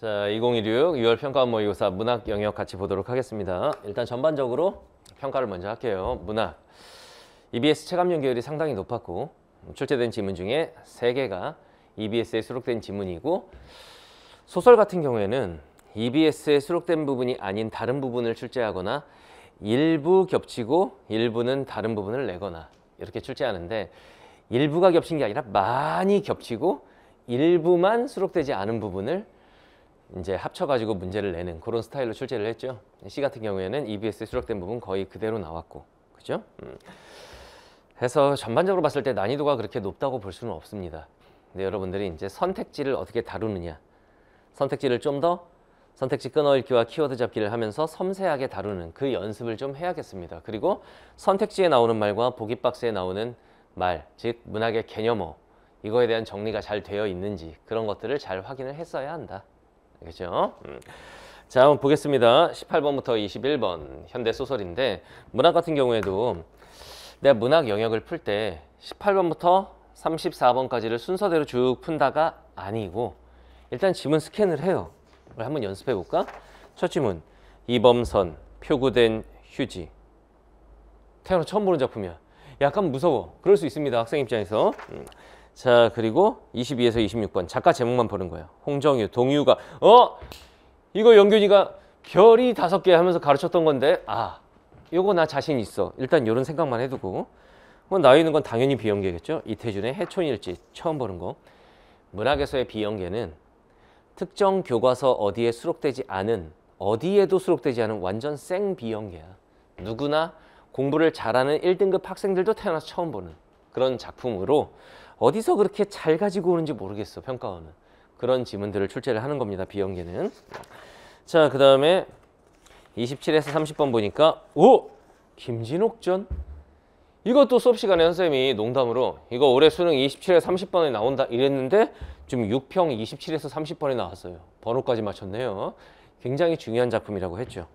자, 2016 6월 평가원 모의고사 문학 영역 같이 보도록 하겠습니다. 일단 전반적으로 평가를 먼저 할게요. 문학. EBS 체감 연계율이 상당히 높았고 출제된 지문 중에 3개가 EBS에 수록된 지문이고 소설 같은 경우에는 EBS에 수록된 부분이 아닌 다른 부분을 출제하거나 일부 겹치고 일부는 다른 부분을 내거나 이렇게 출제하는데 일부가 겹친 게 아니라 많이 겹치고 일부만 수록되지 않은 부분을 이제 합쳐가지고 문제를 내는 그런 스타일로 출제를 했죠. C 같은 경우에는 EBS에 수록된 부분 거의 그대로 나왔고, 그죠? 해서 전반적으로 봤을 때 난이도가 그렇게 높다고 볼 수는 없습니다. 근데 여러분들이 이제 선택지를 어떻게 다루느냐, 선택지를 좀 더 선택지 끊어읽기와 키워드 잡기를 하면서 섬세하게 다루는 그 연습을 좀 해야겠습니다. 그리고 선택지에 나오는 말과 보기 박스에 나오는 말, 즉 문학의 개념어, 이거에 대한 정리가 잘 되어 있는지 그런 것들을 잘 확인을 했어야 한다. 알겠죠? 자, 한번 보겠습니다. 18번부터 21번 현대소설인데 문학 같은 경우에도 내가 문학 영역을 풀 때 18번부터 34번까지를 순서대로 쭉 푼다가 아니고 일단 지문 스캔을 해요. 한번 연습해 볼까? 첫 지문, 이범선, 표구된 휴지. 태어나 처음 보는 작품이야. 약간 무서워. 그럴 수 있습니다. 학생 입장에서. 자, 그리고 22에서 26번 작가 제목만 보는 거예요. 홍정유, 동유가 이거 영균이가 별이 5개 하면서 가르쳤던 건데 요거 나 자신 있어. 일단 이런 생각만 해두고 나와 있는 건 당연히 비연계겠죠. 이태준의 해촌일지 처음 보는 거. 문학에서의 비연계는 특정 교과서 어디에 수록되지 않은 어디에도 수록되지 않은 완전 생 비연계야. 누구나 공부를 잘하는 1등급 학생들도 태어나서 처음 보는 그런 작품으로 어디서 그렇게 잘 가지고 오는지 모르겠어. 평가원은. 그런 지문들을 출제를 하는 겁니다. 비연계는. 자, 그 다음에 27에서 30번 보니까 김진옥전? 이것도 수업 시간에 선생님이 농담으로 이거 올해 수능 27에서 30번에 나온다 이랬는데 지금 6평 27에서 30번에 나왔어요. 번호까지 맞췄네요. 굉장히 중요한 작품이라고 했죠.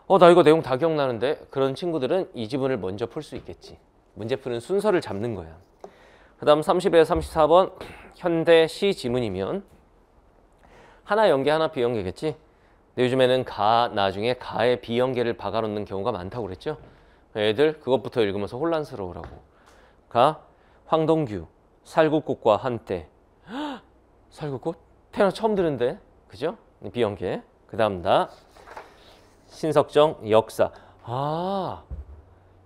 나 이거 내용 다 기억나는데 그런 친구들은 이 지문을 먼저 풀 수 있겠지. 문제 푸는 순서를 잡는 거야. 그 다음 30에서 34번 현대 시 지문이면 하나 연계 하나 비연계겠지. 근데 요즘에는 나중에 가에 비연계를 박아놓는 경우가 많다고 그랬죠. 애들 그것부터 읽으면서 혼란스러우라고. 황동규 살구꽃과 한때. 살구꽃? 태어나 처음 들은데. 그죠? 비연계. 그 다음 신석정 역사.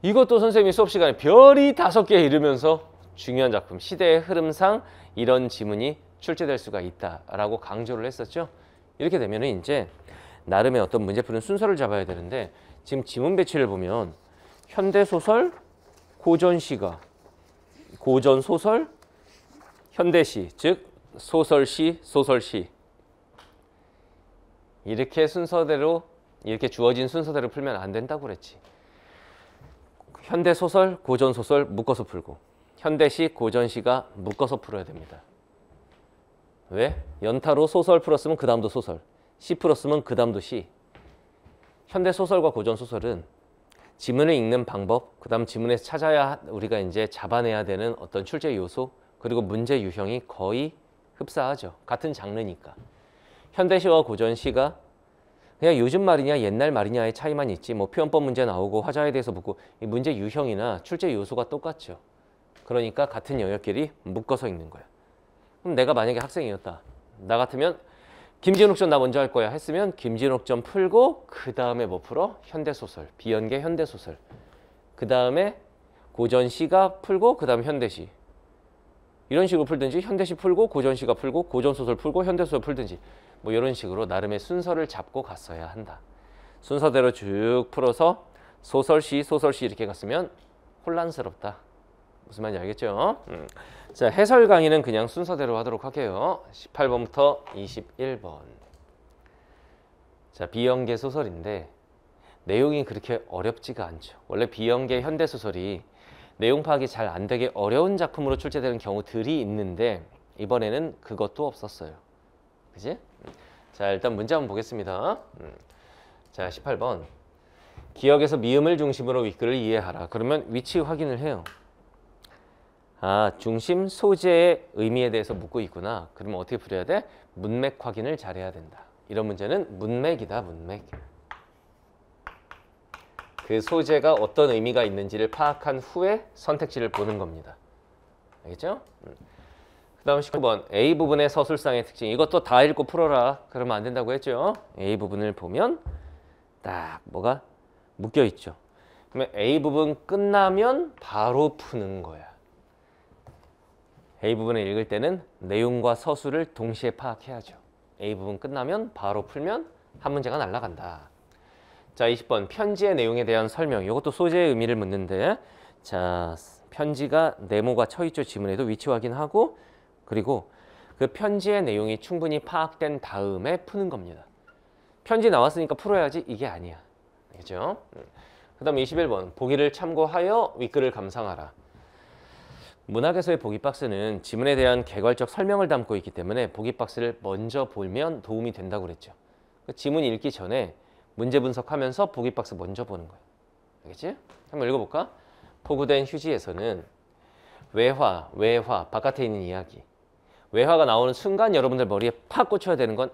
이것도 선생님이 수업 시간에 별이 5개 이르면서 중요한 작품, 시대의 흐름상 이런 지문이 출제될 수가 있다라고 강조를 했었죠. 이렇게 되면 이제 나름의 어떤 문제 푸는 순서를 잡아야 되는데 지금 지문 배치를 보면 현대소설, 고전시가, 고전소설, 현대시, 즉 소설시, 소설시 이렇게 순서대로 이렇게 주어진 순서대로 풀면 안 된다고 그랬지. 현대소설, 고전소설 묶어서 풀고 현대시, 고전시가 묶어서 풀어야 됩니다. 왜? 연타로 소설 풀었으면 그 다음도 소설, 시 풀었으면 그 다음도 시. 현대소설과 고전소설은 지문을 읽는 방법, 그 다음 지문에서 찾아야 우리가 이제 잡아내야 되는 어떤 출제 요소, 그리고 문제 유형이 거의 흡사하죠. 같은 장르니까. 현대시와 고전시가 그냥 요즘 말이냐 옛날 말이냐의 차이만 있지 뭐 표현법 문제 나오고 화자에 대해서 묻고 이 문제 유형이나 출제 요소가 똑같죠. 그러니까 같은 영역끼리 묶어서 읽는 거야. 그럼 내가 만약에 학생이었다. 나 같으면 김진옥전 나 먼저 할 거야 했으면 김진옥전 풀고 그 다음에 뭐 풀어? 현대소설, 비연계 현대소설. 그 다음에 고전시가 풀고 그 다음 현대시. 이런 식으로 풀든지 현대시 풀고 고전시가 풀고 고전소설 풀고 현대소설 풀든지 뭐 이런 식으로 나름의 순서를 잡고 갔어야 한다. 순서대로 쭉 풀어서 소설시, 소설시 이렇게 갔으면 혼란스럽다. 무슨 말인지 알겠죠? 자, 해설 강의는 그냥 순서대로 하도록 할게요. 18번부터 21번. 자, 비연계 소설인데 내용이 그렇게 어렵지가 않죠. 원래 비연계 현대소설이 내용 파악이 잘 안 되게 어려운 작품으로 출제되는 경우들이 있는데 이번에는 그것도 없었어요. 그지? 자, 일단 문제 한번 보겠습니다. 자, 18번. 기억에서 미음을 중심으로 윗글을 이해하라. 그러면 위치 확인을 해요. 중심 소재의 의미에 대해서 묻고 있구나. 그러면 어떻게 풀어야 돼? 문맥 확인을 잘해야 된다. 이런 문제는 문맥이다, 문맥. 그 소재가 어떤 의미가 있는지를 파악한 후에 선택지를 보는 겁니다. 알겠죠? 그 다음 19번 A 부분의 서술상의 특징. 이것도 다 읽고 풀어라. 그러면 안 된다고 했죠? A 부분을 보면 딱 뭐가 묶여 있죠. 그러면 A 부분 끝나면 바로 푸는 거야. A 부분을 읽을 때는 내용과 서술을 동시에 파악해야죠. A 부분 끝나면 바로 풀면 한 문제가 날아간다. 자, 20번 편지의 내용에 대한 설명. 이것도 소재의 의미를 묻는데, 자, 편지가 네모가 쳐 있죠. 지문에도 위치 확인하고, 그리고 그 편지의 내용이 충분히 파악된 다음에 푸는 겁니다. 편지 나왔으니까 풀어야지, 이게 아니야. 알겠죠? 그 다음 21번 보기를 참고하여 윗글을 감상하라. 문학에서의 보기 박스는 지문에 대한 개괄적 설명을 담고 있기 때문에 보기 박스를 먼저 보면 도움이 된다고 그랬죠. 지문 읽기 전에 문제 분석하면서 보기 박스 먼저 보는 거예요. 알겠지? 한번 읽어볼까? 포구된 휴지에서는 외화, 바깥에 있는 이야기. 외화가 나오는 순간 여러분들 머리에 팍 꽂혀야 되는 건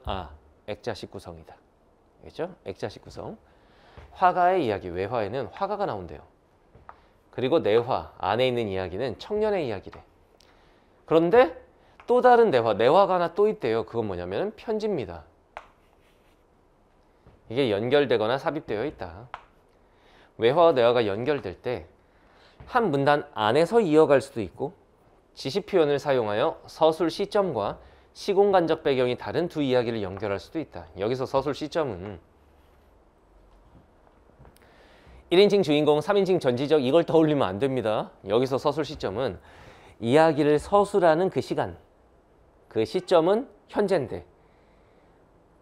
액자식 구성이다. 알겠죠? 액자식 구성. 화가의 이야기, 외화에는 화가가 나온대요. 그리고 내화, 안에 있는 이야기는 청년의 이야기래. 그런데 또 다른 내화가 하나 또 있대요. 그건 뭐냐면 편지입니다. 이게 연결되거나 삽입되어 있다. 외화와 내화가 연결될 때 한 문단 안에서 이어갈 수도 있고 지시 표현을 사용하여 서술 시점과 시공간적 배경이 다른 두 이야기를 연결할 수도 있다. 여기서 서술 시점은 1인칭 주인공, 3인칭 전지적 이걸 떠올리면 안 됩니다. 여기서 서술 시점은 이야기를 서술하는 그 시간, 그 시점은 현재인데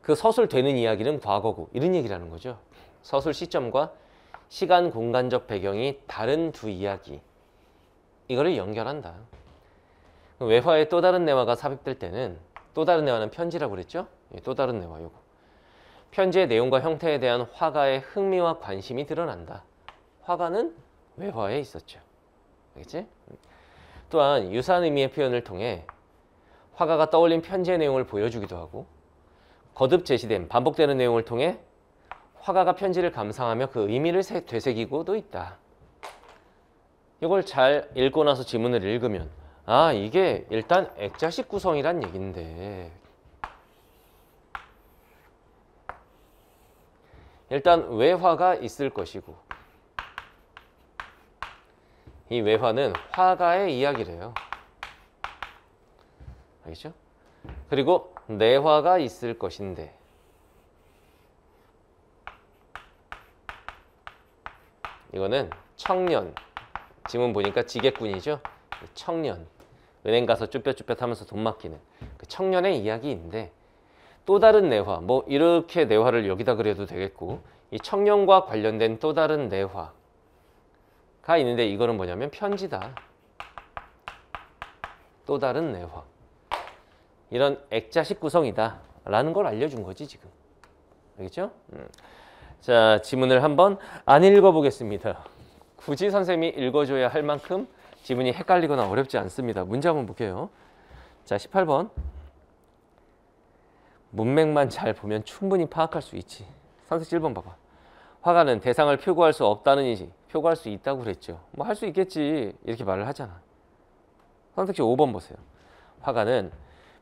그 서술되는 이야기는 과거고 이런 얘기라는 거죠. 서술 시점과 시간 공간적 배경이 다른 두 이야기 이거를 연결한다. 외화에 또 다른 내화가 삽입될 때는 또 다른 내화는 편지라고 그랬죠? 또 다른 내화 요거. 편지의 내용과 형태에 대한 화가의 흥미와 관심이 드러난다. 화가는 외화에 있었죠. 알겠지? 또한 유사한 의미의 표현을 통해 화가가 떠올린 편지의 내용을 보여주기도 하고 거듭 제시된 반복되는 내용을 통해 화가가 편지를 감상하며 그 의미를 되새기고도 있다. 이걸 잘 읽고 나서 지문을 읽으면 이게 일단 액자식 구성이란 얘긴데 일단 외화가 있을 것이고 이 외화는 화가의 이야기래요. 알겠죠? 그리고 내화가 있을 것인데 이거는 청년, 지문 보니까 지객꾼이죠. 청년, 은행 가서 쭈뼛쭈뼛 하면서 돈 맡기는 그 청년의 이야기인데 또 다른 내화, 뭐 이렇게 내화를 여기다 그려도 되겠고 이 청년과 관련된 또 다른 내화가 있는데 이거는 뭐냐면 편지다. 또 다른 내화. 이런 액자식 구성이다 라는 걸 알려준 거지 지금. 알겠죠? 자, 지문을 한번 안 읽어보겠습니다. 굳이 선생님이 읽어줘야 할 만큼 지문이 헷갈리거나 어렵지 않습니다. 문제 한번 볼게요. 자, 18번. 문맥만 잘 보면 충분히 파악할 수 있지. 선택지 1번 봐봐. 화가는 대상을 표구할 수 없다는 이지 표구할 수 있다고 그랬죠. 뭐 할 수 있겠지 이렇게 말을 하잖아. 선택지 5번 보세요. 화가는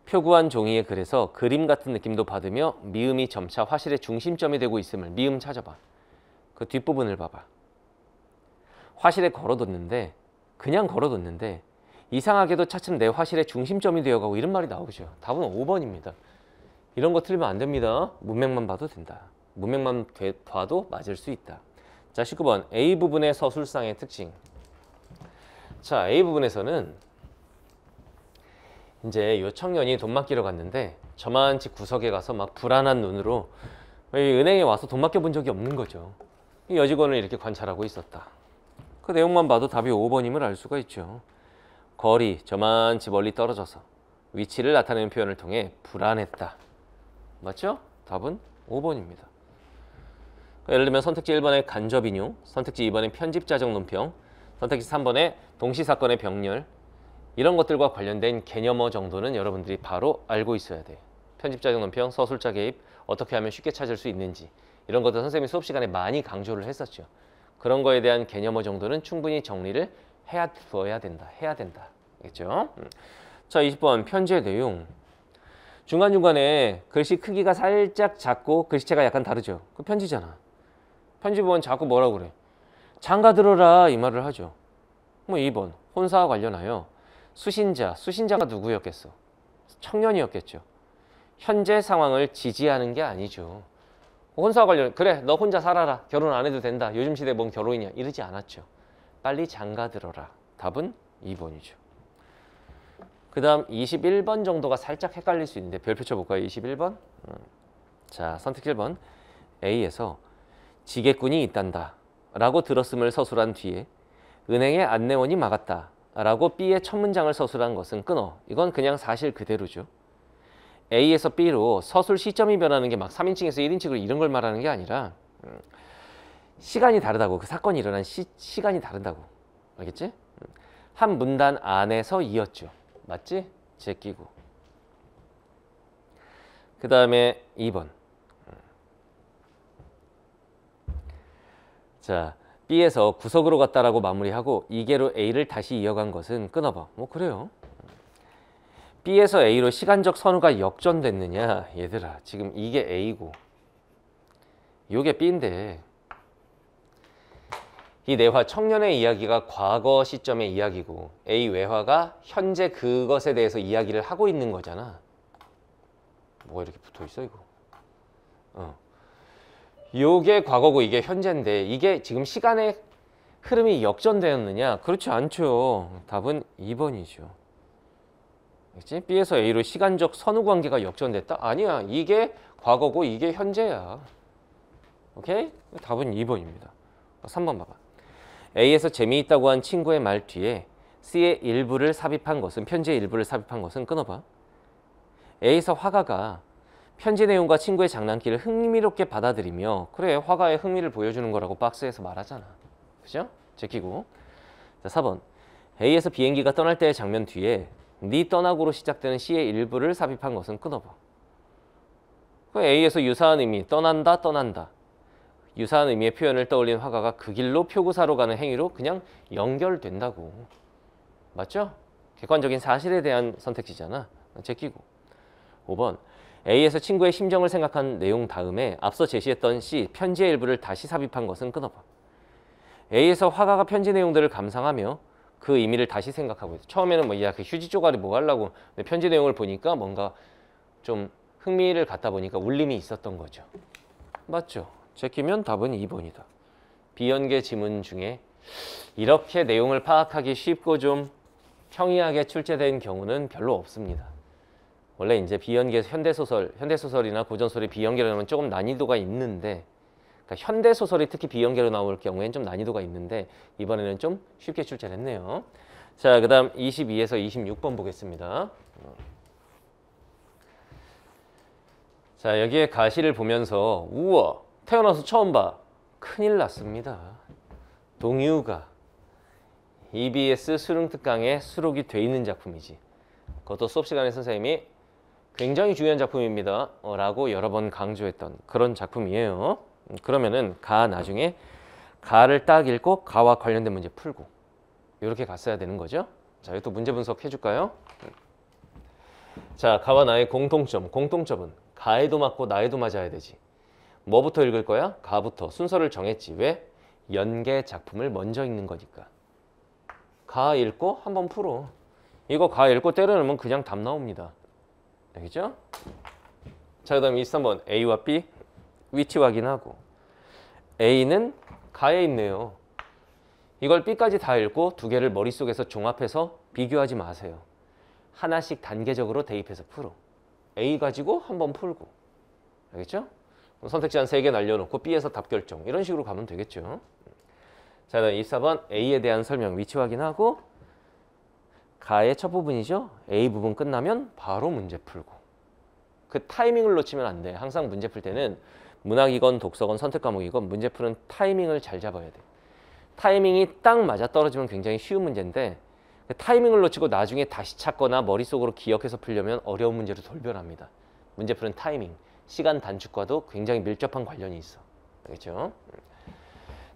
표구한 종이의 글에서 그림 같은 느낌도 받으며 미음이 점차 화실의 중심점이 되고 있음을 미음 찾아봐. 그 뒷부분을 봐봐. 화실에 걸어뒀는데 그냥 걸어뒀는데 이상하게도 차츰 내 화실의 중심점이 되어가고 이런 말이 나오죠. 답은 5번입니다. 이런 거 틀리면 안 됩니다. 문맥만 봐도 된다. 문맥만 봐도 맞을 수 있다. 자, 19번 A 부분의 서술상의 특징. 자, A 부분에서는 이제 요 청년이 돈 맡기러 갔는데 저만치 구석에 가서 막 불안한 눈으로 은행에 와서 돈 맡겨 본 적이 없는 거죠. 이 여직원을 이렇게 관찰하고 있었다. 그 내용만 봐도 답이 5번임을 알 수가 있죠. 거리, 저만치 멀리 떨어져서 위치를 나타내는 표현을 통해 불안했다. 맞죠? 답은 5번입니다. 예를 들면 선택지 1번의 간접인용, 선택지 2번의 편집자적 논평, 선택지 3번의 동시사건의 병렬 이런 것들과 관련된 개념어 정도는 여러분들이 바로 알고 있어야 돼요. 편집자적 논평, 서술자 개입, 어떻게 하면 쉽게 찾을 수 있는지 이런 것들 선생님이 수업 시간에 많이 강조를 했었죠. 그런 거에 대한 개념어 정도는 충분히 정리를 해야 된다. 알겠죠? 자, 20번 편지의 내용. 중간중간에 글씨 크기가 살짝 작고 글씨체가 약간 다르죠. 그 편지잖아. 편지 보면 자꾸 뭐라고 그래? 장가 들어라 이 말을 하죠. 뭐 2번 혼사와 관련하여 수신자가 누구였겠어? 청년이었겠죠. 현재 상황을 지지하는 게 아니죠. 혼사와 관련, 그래 너 혼자 살아라, 결혼 안 해도 된다, 요즘 시대에 뭔 결혼이냐 이러지 않았죠. 빨리 장가 들어라. 답은 2번이죠. 그 다음 21번 정도가 살짝 헷갈릴 수 있는데 별표 쳐볼까요? 21번. 자, 선택 1번. A에서 지게꾼이 있단다 라고 들었음을 서술한 뒤에 은행의 안내원이 막았다 라고 B의 첫 문장을 서술한 것은 끊어. 이건 그냥 사실 그대로죠. A에서 B로 서술 시점이 변하는 게 막 3인칭에서 1인칭으로 이런 걸 말하는 게 아니라 시간이 다르다고. 그 사건이 일어난 시간이 다르다고. 알겠지? 한 문단 안에서 이었죠. 맞지? 제끼고. 그 다음에 2번. 자, B에서 구석으로 갔다라고 마무리하고 이계로 A를 다시 이어간 것은 끊어봐. 뭐 그래요. B에서 A로 시간적 선후가 역전됐느냐? 얘들아, 지금 이게 A고 이게 B인데 이 내화 청년의 이야기가 과거 시점의 이야기고 A 외화가 현재 그것에 대해서 이야기를 하고 있는 거잖아. 뭐가 이렇게 붙어있어 이거. 요게 과거고 이게 현재인데 이게 지금 시간의 흐름이 역전되었느냐? 그렇지 않죠. 답은 2번이죠. 그렇지? B에서 A로 시간적 선후 관계가 역전됐다? 아니야. 이게 과거고 이게 현재야. 오케이? 답은 2번입니다. 3번 봐봐. A에서 재미있다고 한 친구의 말 뒤에 C의 일부를 삽입한 것은 편지의 일부를 삽입한 것은 끊어봐. A에서 화가가 편지 내용과 친구의 장난기를 흥미롭게 받아들이며 그래 화가의 흥미를 보여주는 거라고 박스에서 말하잖아. 그죠? 제끼고. 자, 4번. A에서 비행기가 떠날 때의 장면 뒤에 네 떠나고로 시작되는 C의 일부를 삽입한 것은 끊어봐. A에서 유사한 의미 떠난다 유사한 의미의 표현을 떠올린 화가가 그 길로 표구사로 가는 행위로 그냥 연결된다고. 맞죠? 객관적인 사실에 대한 선택지잖아. 제끼고. 5번. A에서 친구의 심정을 생각한 내용 다음에 앞서 제시했던 C, 편지의 일부를 다시 삽입한 것은 끊어봐. A에서 화가가 편지 내용들을 감상하며 그 의미를 다시 생각하고 있어. 처음에는 뭐, 야, 그 휴지 쪼가리 뭐 하려고. 근데 편지 내용을 보니까 뭔가 좀 흥미를 갖다 보니까 울림이 있었던 거죠. 맞죠? 제끼면 답은 2번이다. 비연계 지문 중에 이렇게 내용을 파악하기 쉽고 좀 평이하게 출제된 경우는 별로 없습니다. 원래 이제 비연계 현대소설이나 고전소설이 비연계로 나오면 조금 난이도가 있는데, 그러니까 현대소설이 특히 비연계로 나올 경우에는 좀 난이도가 있는데 이번에는 좀 쉽게 출제를 했네요. 자, 그 다음 22에서 26번 보겠습니다. 자, 여기에 가시를 보면서 우와 태어나서 처음 봐. 큰일 났습니다. 동유가 EBS 수능특강에 수록이 돼 있는 작품이지. 그것도 수업 시간에 선생님이 굉장히 중요한 작품입니다 라고 여러 번 강조했던 그런 작품이에요. 그러면은 가 나중에 가를 딱 읽고 가와 관련된 문제 풀고 이렇게 갔어야 되는 거죠. 자, 이것도 문제 분석 해줄까요? 자, 가와 나의 공통점은 가에도 맞고 나에도 맞아야 되지. 뭐부터 읽을 거야? 가부터. 순서를 정했지. 왜? 연계 작품을 먼저 읽는 거니까. 가 읽고 한번 풀어. 이거 가 읽고 때려넣으면 그냥 답 나옵니다. 알겠죠? 자, 그 다음 23번 A와 B 위치 확인하고 A는 가에 있네요. 이걸 B까지 다 읽고 두 개를 머릿속에서 종합해서 비교하지 마세요. 하나씩 단계적으로 대입해서 풀어. A 가지고 한번 풀고. 알겠죠? 선택지 한 3개 날려놓고 B에서 답 결정. 이런 식으로 가면 되겠죠. 자, 그다음 24번 A에 대한 설명 위치 확인하고 가의 첫 부분이죠. A 부분 끝나면 바로 문제 풀고. 그 타이밍을 놓치면 안 돼. 항상 문제 풀 때는 문학이건 독서건 선택 과목이건 문제 푸는 타이밍을 잘 잡아야 돼. 타이밍이 딱 맞아 떨어지면 굉장히 쉬운 문제인데 타이밍을 놓치고 나중에 다시 찾거나 머릿속으로 기억해서 풀려면 어려운 문제로 돌변합니다. 문제 푸는 타이밍, 시간 단축과도 굉장히 밀접한 관련이 있어. 알겠죠?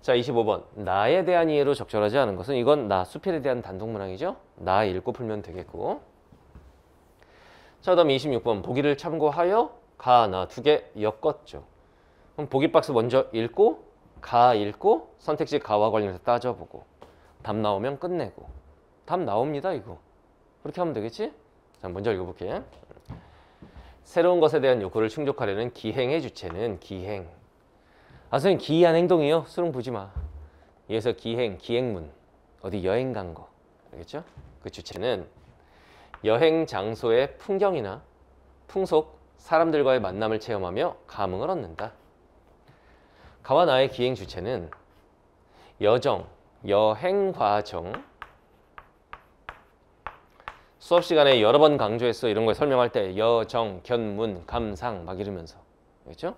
자, 25번. 나에 대한 이해로 적절하지 않은 것은 이건 나, 수필에 대한 단독문항이죠? 나 읽고 풀면 되겠고. 자, 그다음 26번. 보기를 참고하여 가, 나 두 개 엮었죠. 그럼 보기 박스 먼저 읽고 가 읽고 선택지 가와 관련해서 따져보고 답 나오면 끝내고. 답 나옵니다, 이거. 그렇게 하면 되겠지? 자, 먼저 읽어볼게. 새로운 것에 대한 욕구를 충족하려는 기행의 주체는 기행. 선생님 기이한 행동이요? 수능 보지 마. 여기서 기행, 기행문. 어디 여행 간 거. 알겠죠? 그 주체는 여행 장소의 풍경이나 풍속, 사람들과의 만남을 체험하며 감흥을 얻는다. 가와 나의 기행 주체는 여정, 여행 과정. 수업 시간에 여러 번 강조했어. 이런 걸 설명할 때 여정, 견문, 감상 막 이러면서. 알겠죠?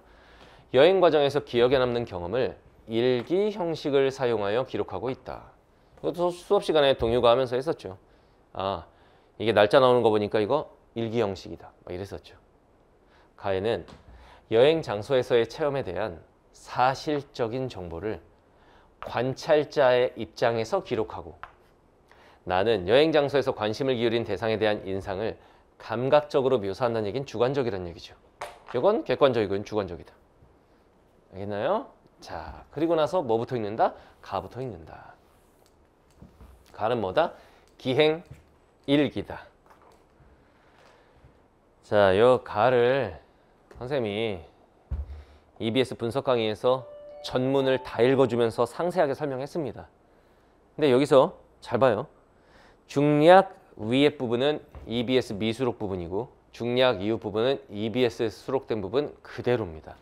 여행 과정에서 기억에 남는 경험을 일기 형식을 사용하여 기록하고 있다. 이것도 수업 시간에 동료가 하면서 했었죠. 이게 날짜 나오는 거 보니까 이거 일기 형식이다. 막 이랬었죠. 가에는 여행 장소에서의 체험에 대한 사실적인 정보를 관찰자의 입장에서 기록하고, 나는 여행 장소에서 관심을 기울인 대상에 대한 인상을 감각적으로 묘사한다는 얘기는 주관적이라는 얘기죠. 이건 객관적이고 이건 주관적이다. 알겠나요? 자, 그리고 나서 뭐 붙어 있는다? 가 붙어 있는다. 가는 뭐다? 기행 일기다. 자, 요 가를 선생님이 EBS 분석 강의에서 전문을 다 읽어주면서 상세하게 설명했습니다. 근데 여기서 잘 봐요. 중략 위의 부분은 EBS 미수록 부분이고 중략 이후 부분은 EBS 수록된 부분 그대로입니다.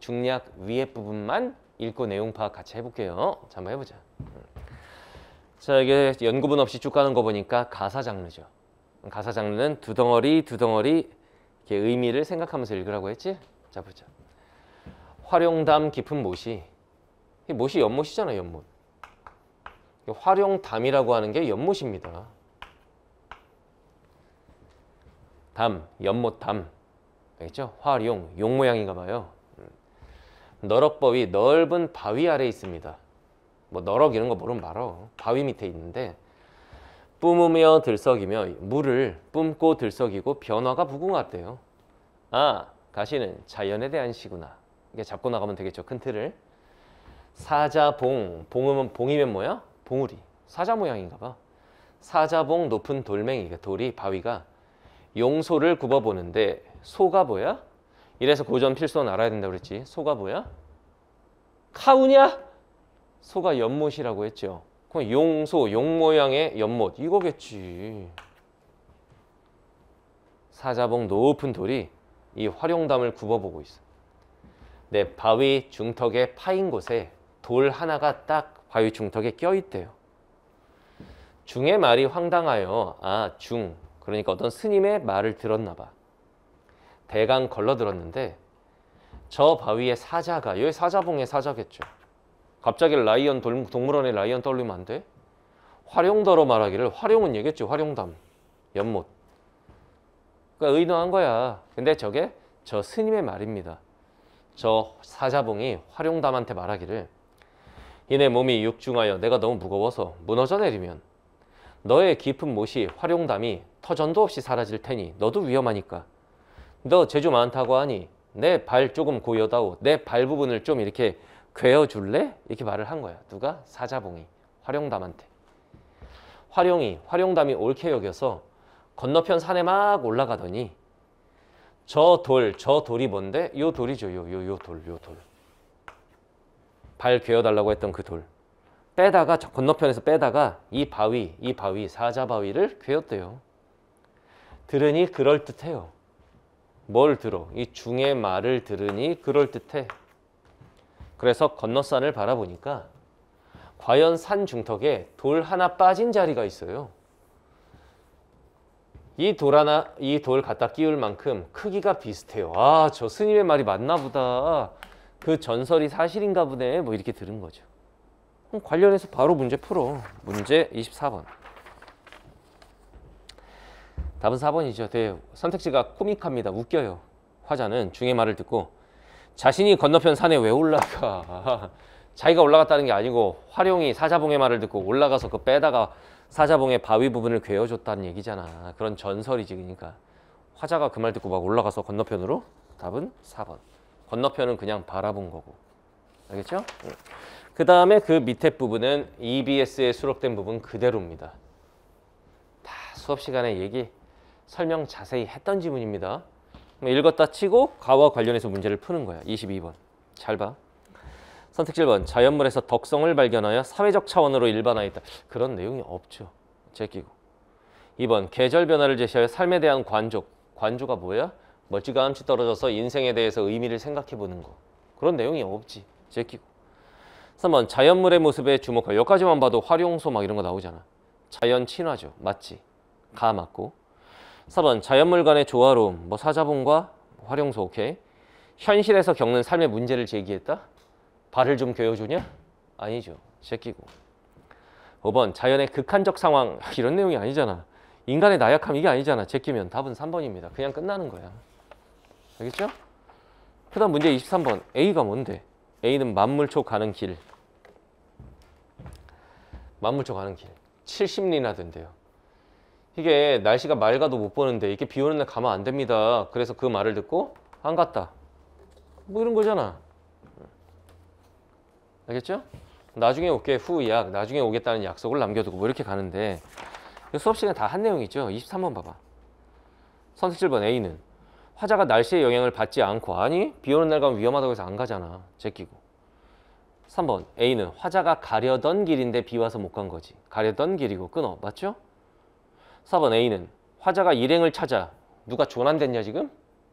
중략 위의 부분만 읽고 내용 파악 같이 해볼게요. 자, 한번 해보자. 자, 이게 연구분 없이 쭉 가는 거 보니까 가사 장르죠. 가사 장르는 두 덩어리 이렇게 의미를 생각하면서 읽으라고 했지? 자, 보자. 활용담 깊은 못이, 이 못이 연못이잖아, 연못. 활용담이라고 하는 게 연못입니다. 담, 연못담. 알겠죠? 활용, 용 모양인가 봐요. 너럭바위, 넓은 바위 아래에 있습니다. 뭐 너럭 이런 거 모르면 말어. 바위 밑에 있는데 뿜으며 들썩이며 물을 뿜고 들썩이고 변화가 무궁화대요. 가시는 자연에 대한 시구나. 이게 잡고 나가면 되겠죠. 큰 틀을. 사자봉, 봉이면 뭐야? 봉우리. 사자 모양인가 봐. 사자봉 높은 돌멩이, 돌이, 바위가 용소를 굽어보는데 소가 뭐야? 이래서 고전 필수는 알아야 된다고 그랬지. 소가 뭐야? 카우냐? 소가 연못이라고 했죠. 그럼 용소, 용 모양의 연못 이거겠지. 사자봉 높은 돌이 이 활용담을 굽어보고 있어. 내 바위 중턱에 파인 곳에 돌 하나가 딱 바위 중턱에 껴있대요. 중의 말이 황당하여, 중, 그러니까 어떤 스님의 말을 들었나 봐. 대강 걸러들었는데 저 바위에 사자가, 여기 사자봉의 사자겠죠. 갑자기 라이언, 동물원에 라이언 떠올리면 안 돼? 활용더러 말하기를, 활용은 얘기했죠. 활용담, 연못. 그러니까 의도한 거야. 근데 저게 저 스님의 말입니다. 저 사자봉이 활용담한테 말하기를, 이내 몸이 육중하여 내가 너무 무거워서 무너져 내리면 너의 깊은 못이 활용담이 터전도 없이 사라질 테니 너도 위험하니까 너 재주 많다고 하니 내 발 조금 고여다오. 내 발 부분을 좀 이렇게 괴어줄래? 이렇게 말을 한 거야. 누가? 사자봉이 활용담한테. 활용이 활용담이 옳게 여겨서 건너편 산에 막 올라가더니 저 돌이 뭔데? 요 돌이죠. 요 돌. 발 괴어달라고 했던 그 돌. 빼다가 저 건너편에서 빼다가 이 바위 사자바위를 괴었대요. 들으니 그럴듯해요. 뭘 들어? 이 중의 말을 들으니 그럴듯해. 그래서 건너산을 바라보니까 과연 산 중턱에 돌 하나 빠진 자리가 있어요. 이 돌 갖다 끼울 만큼 크기가 비슷해요. 저 스님의 말이 맞나 보다. 그 전설이 사실인가 보네. 뭐 이렇게 들은 거죠. 그럼 관련해서 바로 문제 풀어. 문제 24번. 답은 4번이죠. 되게 선택지가 코믹합니다. 웃겨요. 화자는 중의 말을 듣고 자신이 건너편 산에 왜 올라가? 자기가 올라갔다는 게 아니고 활용이 사자봉의 말을 듣고 올라가서 그 빼다가 사자봉의 바위 부분을 괴어줬다는 얘기잖아. 그런 전설이지. 그러니까 화자가 그 말 듣고 막 올라가서 건너편으로. 답은 4번. 건너편은 그냥 바라본 거고. 알겠죠? 그 다음에 그 밑에 부분은 EBS에 수록된 부분 그대로입니다. 다 수업 시간에 설명 자세히 했던 지문입니다. 읽었다 치고 가와 관련해서 문제를 푸는 거야. 22번. 잘 봐. 선택 7번. 자연물에서 덕성을 발견하여 사회적 차원으로 일반화했다. 그런 내용이 없죠. 제끼고. 2번. 계절 변화를 제시하여 삶에 대한 관조. 관조가 뭐야? 멀찌감치 떨어져서 인생에 대해서 의미를 생각해 보는 거. 그런 내용이 없지. 제끼고. 3번. 자연물의 모습에 주목하여. 여기까지만 봐도 활용소 막 이런 거 나오잖아. 자연 친화죠. 맞지? 가 맞고. 4번. 자연물 간의 조화로움. 뭐 사자봉과 활용소. 오케이. 현실에서 겪는 삶의 문제를 제기했다? 발을 좀 괴어주냐? 아니죠. 제끼고. 5번. 자연의 극한적 상황. 이런 내용이 아니잖아. 인간의 나약함 이게 아니잖아. 제끼면 답은 3번입니다. 그냥 끝나는 거야. 알겠죠? 그 다음 문제 23번. A가 뭔데? A는 만물초 가는 길. 만물초 가는 길. 70리나 된대요. 이게 날씨가 맑아도 못 보는데 이렇게 비 오는 날 가면 안 됩니다. 그래서 그 말을 듣고 안 갔다. 뭐 이런 거잖아. 알겠죠? 나중에 올게 후약, 나중에 오겠다는 약속을 남겨두고 뭐 이렇게 가는데 수업 시간에 다 한 내용이죠. 23번 봐봐. 선택 7번 A는 화자가 날씨의 영향을 받지 않고 아니 비 오는 날 가면 위험하다고 해서 안 가잖아. 제끼고. 3번 A는 화자가 가려던 길인데 비 와서 못 간 거지. 가려던 길이고 끊어. 맞죠? 4번 A는 화자가 일행을 찾아. 누가 조난됐냐 지금?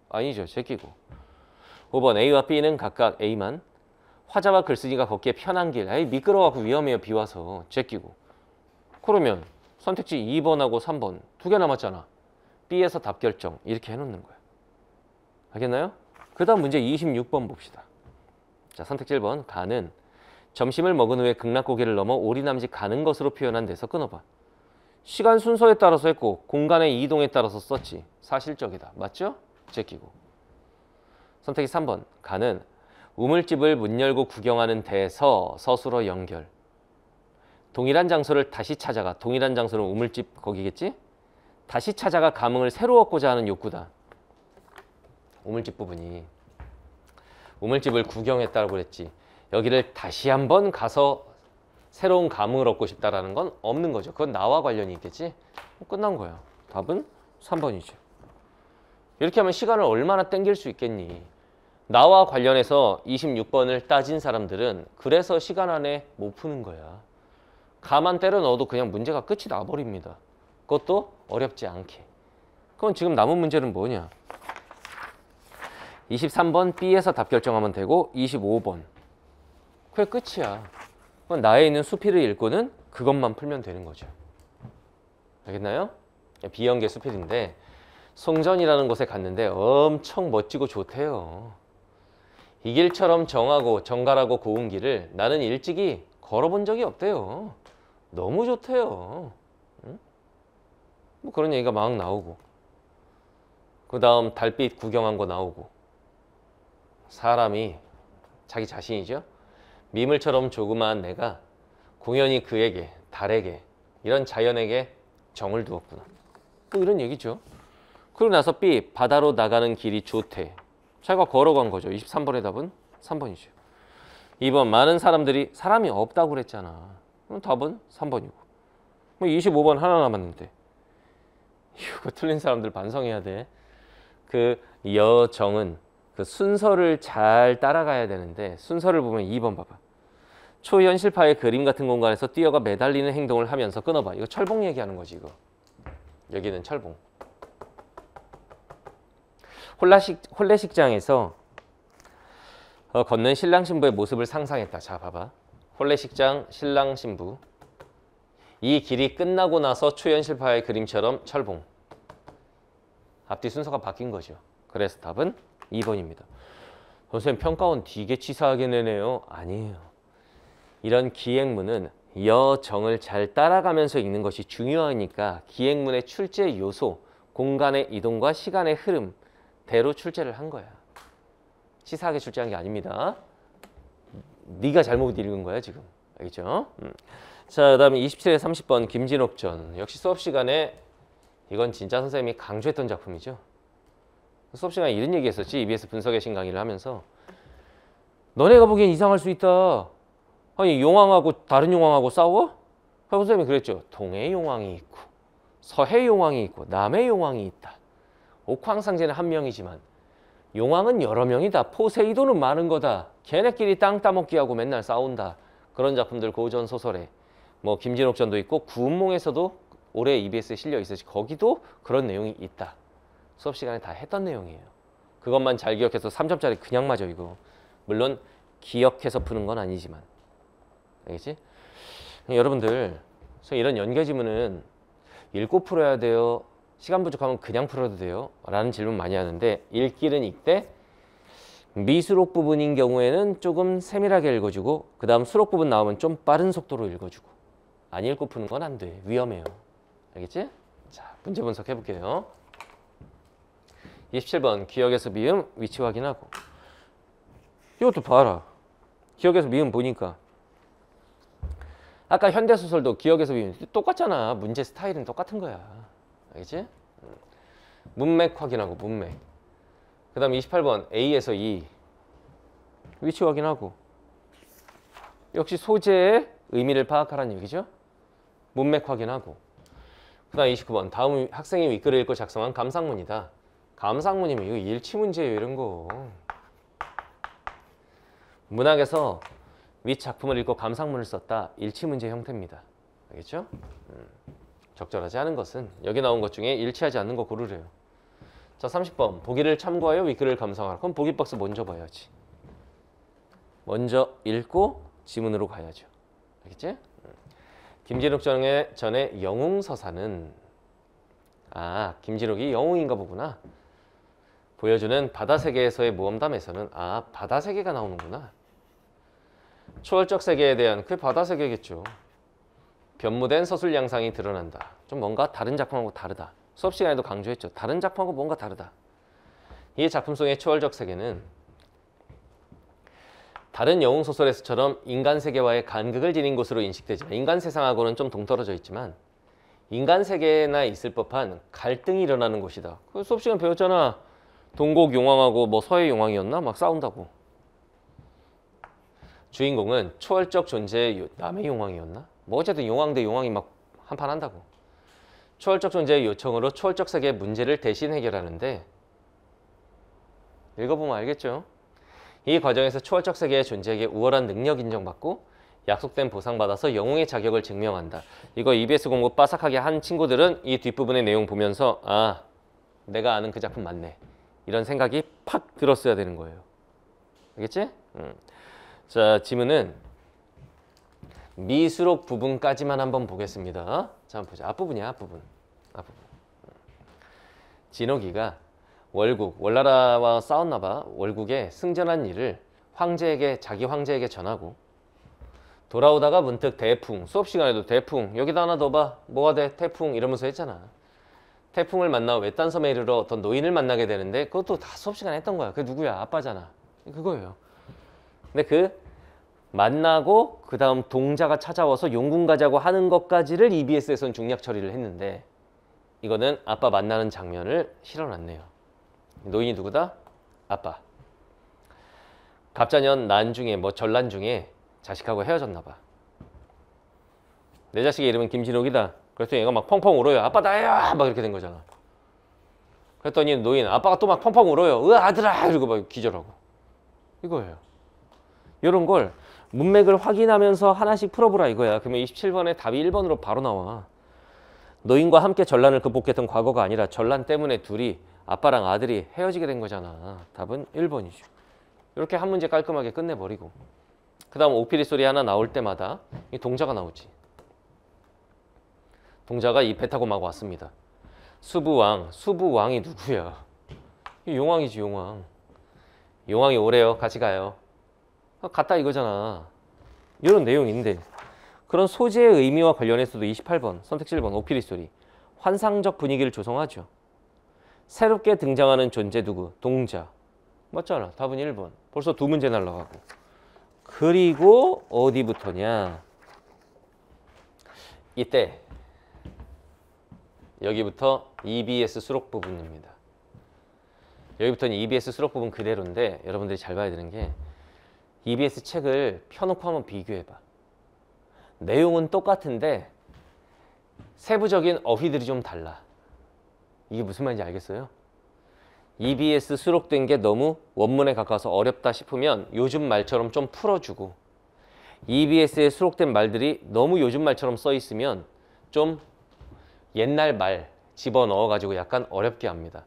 아니죠. 제끼고. 5번 A와 B는 각각 A만 화자와 글쓴이가 걷기에 편한 길. 에이 미끄러워갖고 위험해요. 비 와서. 제끼고. 그러면 선택지 2번하고 3번 2개 남았잖아. B에서 답 결정. 이렇게 해놓는 거야. 알겠나요? 그 다음 문제 26번 봅시다. 자, 선택지 1번 가는 점심을 먹은 후에 극락고개를 넘어 오리남짓 가는 것으로 표현한 데서 끊어봐. 시간 순서에 따라서 했고 공간의 이동에 따라서 썼지. 사실적이다. 맞죠? 제끼고. 선택지 3번 가는 우물집을 문 열고 구경하는 데서 서술어 연결. 동일한 장소를 다시 찾아가. 동일한 장소는 우물집 거기겠지? 다시 찾아가 감흥을 새로 얻고자 하는 욕구다. 우물집 부분이. 우물집을 구경했다고 그랬지. 여기를 다시 한번 가서 새로운 감흥을 얻고 싶다라는 건 없는 거죠. 그건 나와 관련이 있겠지? 끝난 거야. 답은 3번이죠. 이렇게 하면 시간을 얼마나 땡길 수 있겠니? 나와 관련해서 26번을 따진 사람들은 그래서 시간 안에 못 푸는 거야. 가만 때려 넣어도 그냥 문제가 끝이 나버립니다. 그것도 어렵지 않게. 그럼 지금 남은 문제는 뭐냐? 23번 B에서 답 결정하면 되고 25번. 그게 끝이야. 그럼 나에 있는 수필을 읽고는 그것만 풀면 되는 거죠. 알겠나요? 비연계 수필인데 송전이라는 곳에 갔는데 엄청 멋지고 좋대요. 이 길처럼 정하고 정갈하고 고운 길을 나는 일찍이 걸어본 적이 없대요. 너무 좋대요. 응? 뭐 그런 얘기가 막 나오고 그 다음 달빛 구경한 거 나오고 사람이 자기 자신이죠. 미물처럼 조그마한 내가 공연히 그에게 달에게 이런 자연에게 정을 두었구나. 뭐 이런 얘기죠. 그러고 나서 B 바다로 나가는 길이 좋대. 자기가 걸어간 거죠. 23번의 답은 3번이죠. 2번 많은 사람들이 사람이 없다고 그랬잖아. 그럼 답은 3번이고. 25번 하나 남았는데 이거 틀린 사람들 반성해야 돼. 그 여정은 그 순서를 잘 따라가야 되는데 순서를 보면 2번 봐봐. 초현실파의 그림 같은 공간에서 뛰어가 매달리는 행동을 하면서 끊어봐. 이거 철봉 얘기하는 거지 이거. 여기는 철봉. 혼례식장에서 걷는 신랑 신부의 모습을 상상했다. 자 봐봐. 혼례식장 신랑 신부. 이 길이 끝나고 나서 초현실파의 그림처럼 철봉. 앞뒤 순서가 바뀐 거죠. 그래서 답은 2번입니다. 선생님 평가원 되게 치사하게 내네요. 아니에요. 이런 기행문은 여정을 잘 따라가면서 읽는 것이 중요하니까 기행문의 출제 요소 공간의 이동과 시간의 흐름대로 출제를 한 거야. 치사하게 출제한 게 아닙니다. 네가 잘못 읽은 거야 지금. 알겠죠? 자, 그다음에 27에 30번 김진옥전. 역시 수업 시간에 이건 진짜 선생님이 강조했던 작품이죠. 수업 시간에 이런 얘기했었지. EBS 분석의 신 강의를 하면서 너네가 보기엔 이상할 수 있다. 아니 용왕하고 다른 용왕하고 싸워? 선생님이 그랬죠. 동해 용왕이 있고 서해 용왕이 있고 남해 용왕이 있다. 옥황상제는 한 명이지만 용왕은 여러 명이다. 포세이돈은 많은 거다. 걔네끼리 땅 따먹기하고 맨날 싸운다. 그런 작품들 고전 소설에 뭐 김진옥전도 있고 구운몽에서도 올해 EBS에 실려 있으시 거기도 그런 내용이 있다. 수업 시간에 다 했던 내용이에요. 그것만 잘 기억해서 3점짜리 그냥 맞아 이거. 물론 기억해서 푸는 건 아니지만. 알겠지? 여러분들 이런 연계지문은 읽고 풀어야 돼요? 시간 부족하면 그냥 풀어도 돼요? 라는 질문 많이 하는데 읽기는 읽되 미수록 부분인 경우에는 조금 세밀하게 읽어주고 그 다음 수록 부분 나오면 좀 빠른 속도로 읽어주고 안 읽고 푸는 건 안 돼. 위험해요. 알겠지? 자, 문제 분석해 볼게요. 27번 기억에서 미음 위치 확인하고 이것도 봐라. 기억에서 미음 보니까 아까 현대소설도 기억에서 미음 똑같잖아. 문제 스타일은 똑같은 거야. 알겠지? 문맥 확인하고 문맥. 그 다음 28번 A에서 E 위치 확인하고 역시 소재의 의미를 파악하라는 얘기죠. 문맥 확인하고 그 다음 29번 다음 학생이 윗글을 읽고 작성한 감상문이다. 감상문이면 이거 일치문제예요. 이런 거. 문학에서 윗 작품을 읽고 감상문을 썼다. 일치문제 형태입니다. 알겠죠? 적절하지 않은 것은 여기 나온 것 중에 일치하지 않는 거 고르래요. 자, 30번 보기를 참고하여 윗글을 감상하라. 그럼 보기 박스 먼저 봐야지. 먼저 읽고 지문으로 가야죠. 알겠지? 김진욱 전의 영웅서사는 김진욱이 영웅인가 보구나. 보여주는 바다세계에서의 모험담에서는 바다세계가 나오는구나. 초월적 세계에 대한 그게 바다세계겠죠. 변모된 서술 양상이 드러난다. 좀 뭔가 다른 작품하고 다르다. 수업 시간에도 강조했죠. 다른 작품하고 뭔가 다르다. 이 작품 속의 초월적 세계는 다른 영웅 소설에서처럼 인간 세계와의 간극을 지닌 곳으로 인식되지만 인간 세상하고는 좀 동떨어져 있지만 인간 세계나 있을 법한 갈등이 일어나는 곳이다. 그 수업 시간 배웠잖아. 동국 용왕하고 뭐 서해 용왕이었나? 막 싸운다고. 주인공은 초월적 존재의 남의 용왕이었나? 뭐 어쨌든 용왕 대 용왕이 막 한판 한다고. 초월적 존재의 요청으로 초월적 세계의 문제를 대신 해결하는데 읽어보면 알겠죠? 이 과정에서 초월적 세계의 존재에게 우월한 능력 인정받고 약속된 보상받아서 영웅의 자격을 증명한다. 이거 EBS 공부 빠삭하게 한 친구들은 이 뒷부분의 내용 보면서 내가 아는 그 작품 맞네. 이런 생각이 팍 들었어야 되는 거예요. 알겠지? 자, 지문은 미수록 부분까지만 한번 보겠습니다. 자, 한번 보자. 앞부분이야, 앞부분. 진옥이가 월나라와 싸웠나 봐. 월국에 승전한 일을 자기 황제에게 전하고 돌아오다가 문득 대풍, 수업 시간에도 대풍, 여기다 하나 더 봐. 뭐가 돼? 태풍 이러면서 했잖아. 태풍을 만나 외딴 섬에 이르러 어떤 노인을 만나게 되는데 그것도 다 수업 시간에 했던 거야. 그게 누구야? 아빠잖아. 그거예요. 근데 그 만나고 그 다음 동자가 찾아와서 용궁 가자고 하는 것까지를 EBS에서는 중략 처리를 했는데 이거는 아빠 만나는 장면을 실어놨네요. 노인이 누구다? 아빠. 갑자년 난중에 전란 중에 자식하고 헤어졌나 봐. 내 자식의 이름은 김진옥이다. 그래서 얘가 막 펑펑 울어요. 아빠 나야! 막 이렇게 된 거잖아. 그랬더니 노인 아빠가 또 막 펑펑 울어요. 아들아! 이러고 막 기절하고. 이거예요. 이런 걸 문맥을 확인하면서 하나씩 풀어보라 이거야. 그러면 27번에 답이 1번으로 바로 나와. 노인과 함께 전란을 극복했던 과거가 아니라 전란 때문에 둘이 아빠랑 아들이 헤어지게 된 거잖아. 답은 1번이죠. 이렇게 한 문제 깔끔하게 끝내버리고 그 다음 오피리 소리 하나 나올 때마다 이 동자가 나오지. 동자가 이 배 타고 막 왔습니다. 수부왕이 누구야? 용왕이지, 용왕. 용왕이 오래요. 같이 가요. 갔다 이거잖아. 이런 내용인데 그런 소재의 의미와 관련해서도 28번 선택지 1번 오피리 소리 환상적 분위기를 조성하죠. 새롭게 등장하는 존재 누구? 동자. 맞잖아. 답은 1번. 벌써 두 문제 날라가고. 그리고 어디부터냐? 이때 여기부터 EBS 수록 부분입니다. 여기부터는 EBS 수록 부분 그대로인데 여러분들이 잘 봐야 되는 게 EBS 책을 펴놓고 한번 비교해봐. 내용은 똑같은데 세부적인 어휘들이 좀 달라. 이게 무슨 말인지 알겠어요? EBS 수록된 게 너무 원문에 가까워서 어렵다 싶으면 요즘 말처럼 좀 풀어주고, EBS에 수록된 말들이 너무 요즘 말처럼 써 있으면 좀 옛날 말 집어넣어가지고 약간 어렵게 합니다.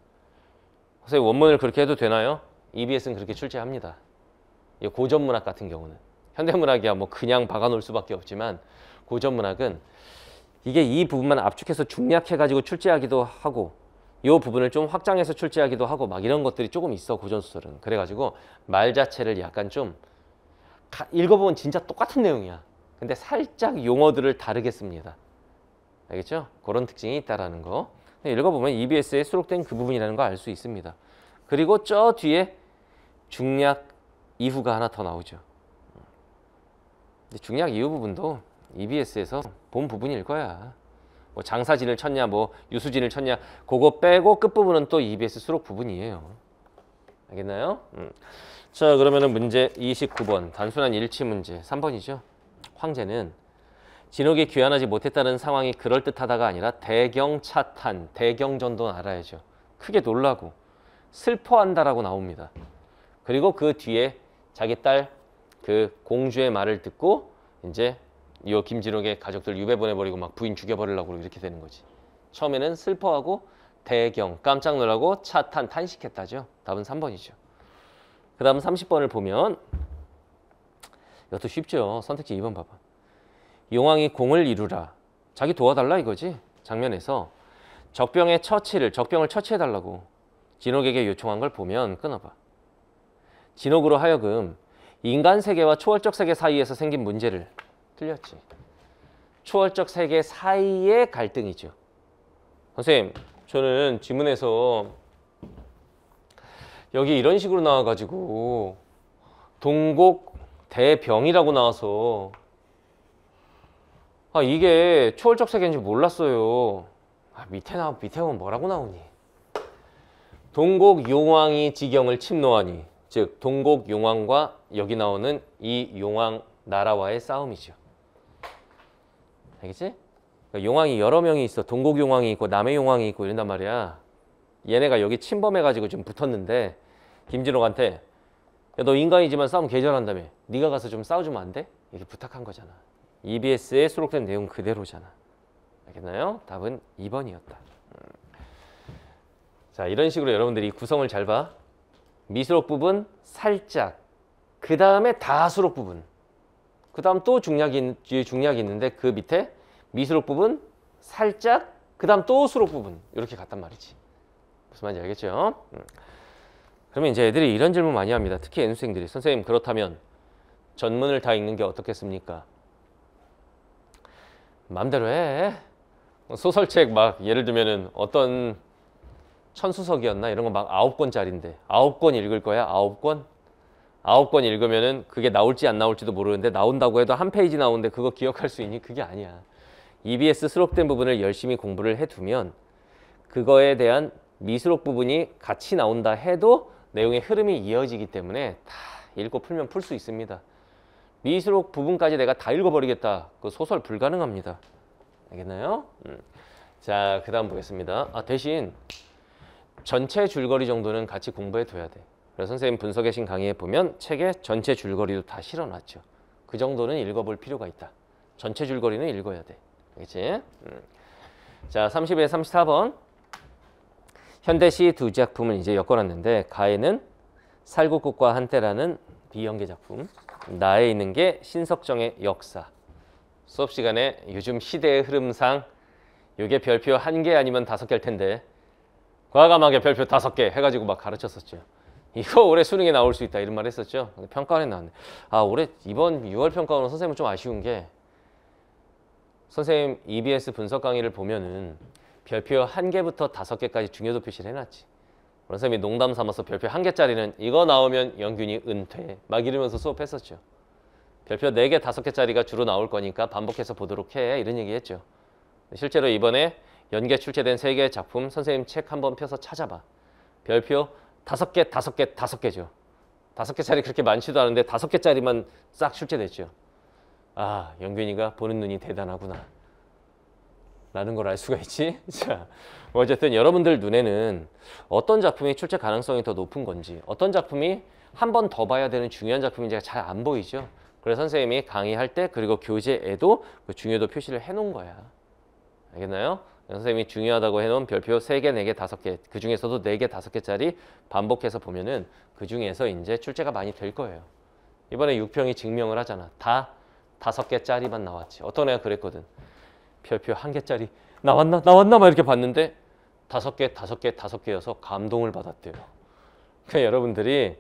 선생님 원문을 그렇게 해도 되나요? EBS는 그렇게 출제합니다. 고전문학 같은 경우는. 현대문학이야 뭐 그냥 박아놓을 수밖에 없지만 고전문학은 이게 이 부분만 압축해서 중략해가지고 출제하기도 하고 이 부분을 좀 확장해서 출제하기도 하고 막 이런 것들이 조금 있어, 고전소설은. 그래가지고 말 자체를 약간 좀 읽어보면 진짜 똑같은 내용이야. 근데 살짝 용어들을 다르게 씁니다. 알겠죠? 그런 특징이 있다라는 거. 읽어보면 EBS에 수록된 그 부분이라는 거 알 수 있습니다. 그리고 저 뒤에 중략 이후가 하나 더 나오죠. 중략 이후 부분도 EBS에서 본 부분일 거야. 뭐 장사진을 쳤냐, 뭐 유수진을 쳤냐, 그거 빼고 끝부분은 또 EBS 수록 부분이에요. 알겠나요? 자, 그러면은 문제 29번 단순한 일치 문제 3번이죠. 황제는 진옥이 귀환하지 못했다는 상황이 그럴듯하다가 아니라 대경차탄, 대경전도 알아야죠. 크게 놀라고 슬퍼한다라고 나옵니다. 그리고 그 뒤에 자기 딸 그 공주의 말을 듣고 이제 이 김진옥의 가족들 유배 보내버리고 막 부인 죽여버리려고 이렇게 되는 거지. 처음에는 슬퍼하고 대경, 깜짝 놀라고 차탄, 탄식했다죠. 답은 3번이죠. 그 다음 30번을 보면 이것도 쉽죠. 선택지 2번 봐봐. 용왕이 공을 이루라. 자기 도와달라 이거지. 장면에서 적병을 처치해달라고 진옥에게 요청한 걸 보면 끊어봐. 진옥으로 하여금 인간 세계와 초월적 세계 사이에서 생긴 문제를 틀렸지. 초월적 세계 사이의 갈등이죠. 선생님, 저는 지문에서 여기 이런 식으로 나와가지고 동곡 대병이라고 나와서 이게 초월적 세계인지 몰랐어요. 밑에 보면 뭐라고 나오니? 동곡 용왕이 지경을 침노하니, 즉 동곡 용왕과 여기 나오는 이 용왕 나라와의 싸움이죠. 알겠지? 그러니까 용왕이 여러 명이 있어. 동곡 용왕이 있고 남의 용왕이 있고 이런단 말이야. 얘네가 여기 침범해가지고 좀 붙었는데 김진옥한테 야, 너 인간이지만 싸움 개 잘한다며. 네가 가서 좀 싸워주면 안 돼? 이렇게 부탁한 거잖아. EBS에 수록된 내용 그대로잖아. 알겠나요? 답은 2번이었다. 자, 이런 식으로 여러분들이 구성을 잘 봐. 미수록 부분 살짝, 그 다음에 다 수록 부분, 그 다음 또 뒤에 중략이 있는데 그 밑에 미수록 부분 살짝, 그 다음 또 수록 부분, 이렇게 갔단 말이지. 무슨 말인지 알겠죠? 그러면 이제 애들이 이런 질문 많이 합니다. 특히 N수생들이. 선생님, 그렇다면 전문을 다 읽는 게 어떻겠습니까? 마음대로 해. 소설책 막 예를 들면은 어떤 천수석이었나 이런 거 막 9권짜리인데 9권 읽을 거야? 9권? 9권 읽으면은 그게 나올지 안 나올지도 모르는데 나온다고 해도 한 페이지 나오는데 그거 기억할 수 있니? 그게 아니야. EBS 수록된 부분을 열심히 공부를 해두면 그거에 대한 미수록 부분이 같이 나온다 해도 내용의 흐름이 이어지기 때문에 다 읽고 풀면 풀 수 있습니다. 미수록 부분까지 내가 다 읽어버리겠다. 그 소설 불가능합니다. 알겠나요? 자, 그 다음 보겠습니다. 대신 전체 줄거리 정도는 같이 공부해 둬야 돼. 그래서 선생님 분석의 신 강의에 보면 책에 전체 줄거리도 다 실어놨죠. 그 정도는 읽어볼 필요가 있다. 전체 줄거리는 읽어야 돼. 알겠지? 자, 30에 34번. 현대시 두 작품은 이제 엮어놨는데 가에는 살구꽃과 한때라는 비연계 작품, 나에 있는 게 신석정의 역사. 수업 시간에 요즘 시대의 흐름상 이게 별표 1개 아니면 5개일 텐데 과감하게 별표 5개 해가지고 막 가르쳤었죠. 이거 올해 수능에 나올 수 있다 이런 말 했었죠. 근데 평가원에 나왔네. 올해 이번 6월 평가원은 선생님은 좀 아쉬운 게 선생님 EBS 분석 강의를 보면은 별표 1개부터 5개까지 중요도 표시를 해놨지. 선생님이 농담 삼아서 별표 1개짜리는 이거 나오면 영균이 은퇴 막 이러면서 수업했었죠. 별표 4개, 5개짜리가 주로 나올 거니까 반복해서 보도록 해 이런 얘기했죠. 실제로 이번에 연계 출제된 3개의 작품 선생님 책 한번 펴서 찾아봐. 별표 5개, 5개, 5개죠. 5개짜리 그렇게 많지도 않은데 5개짜리만 싹 출제됐죠. 아, 영균이가 보는 눈이 대단하구나 라는 걸 알 수가 있지. 자, 어쨌든 여러분들 눈에는 어떤 작품이 출제 가능성이 더 높은 건지, 어떤 작품이 한 번 더 봐야 되는 중요한 작품인지가 잘 안 보이죠. 그래서 선생님이 강의할 때 그리고 교재에도 그 중요도 표시를 해놓은 거야. 알겠나요? 선생님이 중요하다고 해놓은 별표 3개, 4개, 5개 그 중에서도 4개, 5개짜리 반복해서 보면은 그 중에서 이제 출제가 많이 될 거예요. 이번에 6평이 증명을 하잖아. 다 5개짜리만 나왔지. 어떤 애가 그랬거든. 별표 1개짜리 나왔나 막 이렇게 봤는데 5개, 5개, 5개여서 감동을 받았대요. 그러니까 여러분들이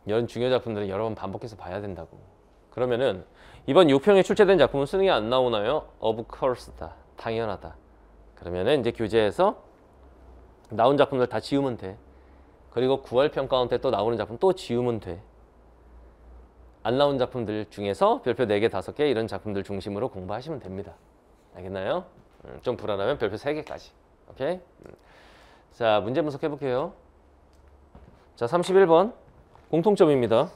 이런 중요 작품들은 여러 번 반복해서 봐야 된다고. 그러면은 이번 6평에 출제된 작품은 수능이 안 나오나요? Of course다. 당연하다. 그러면은 이제 교재에서 나온 작품들 다 지우면 돼. 그리고 9월 평가원 때 또 나오는 작품 또 지우면 돼. 안 나온 작품들 중에서 별표 4개, 5개 이런 작품들 중심으로 공부하시면 됩니다. 알겠나요? 좀 불안하면 별표 3개까지. 오케이? 자, 문제 분석해 볼게요. 자, 31번. 공통점입니다.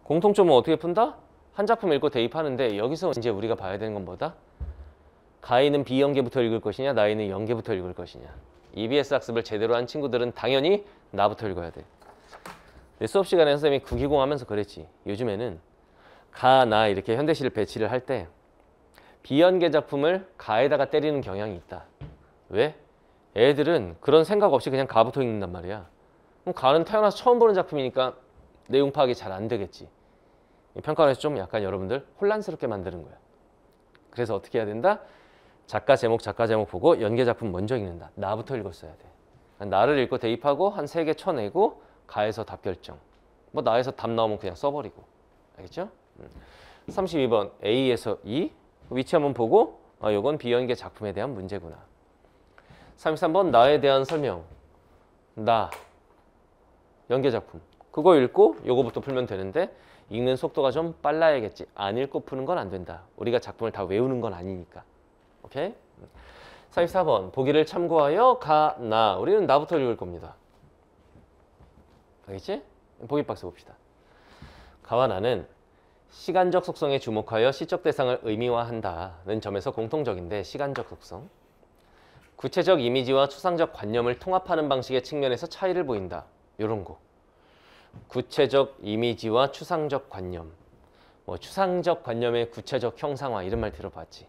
공통점은 어떻게 푼다? 한 작품 읽고 대입하는데 여기서 이제 우리가 봐야 되는 건 뭐다? 가희는 B연계부터 읽을 것이냐, 나희는 연계부터 읽을 것이냐. EBS 학습을 제대로 한 친구들은 당연히 나부터 읽어야 돼. 수업 시간에 선생님이 구기공 하면서 그랬지. 요즘에는 가, 나 이렇게 현대시를 배치를 할 때 비연계 작품을 가에다가 때리는 경향이 있다. 왜? 애들은 그런 생각 없이 그냥 가부터 읽는단 말이야. 그럼 가는 태어나서 처음 보는 작품이니까 내용 파악이 잘 안 되겠지. 평가원에서 좀 약간 여러분들 혼란스럽게 만드는 거야. 그래서 어떻게 해야 된다? 작가 제목 보고 연계 작품 먼저 읽는다. 나부터 읽었어야 돼. 나를 읽고 대입하고 한 3개 쳐내고 가에서 답 결정. 뭐 나에서 답 나오면 그냥 써버리고. 알겠죠? 32번 A에서 E 위치 한번 보고 요건 비연계 작품에 대한 문제구나. 33번 나에 대한 설명. 나 연계 작품. 그거 읽고 요거부터 풀면 되는데 읽는 속도가 좀 빨라야겠지. 안 읽고 푸는 건 안 된다. 우리가 작품을 다 외우는 건 아니니까. 오케이? 34번 보기를 참고하여 가, 나. 우리는 나부터 읽을 겁니다. 알겠지? 보기 박스 봅시다. 가와 나는 시간적 속성에 주목하여 시적 대상을 의미화한다는 점에서 공통적인데 시간적 속성. 구체적 이미지와 추상적 관념을 통합하는 방식의 측면에서 차이를 보인다. 요런 거. 구체적 이미지와 추상적 관념. 뭐 추상적 관념의 구체적 형상화 이런 말 들어봤지.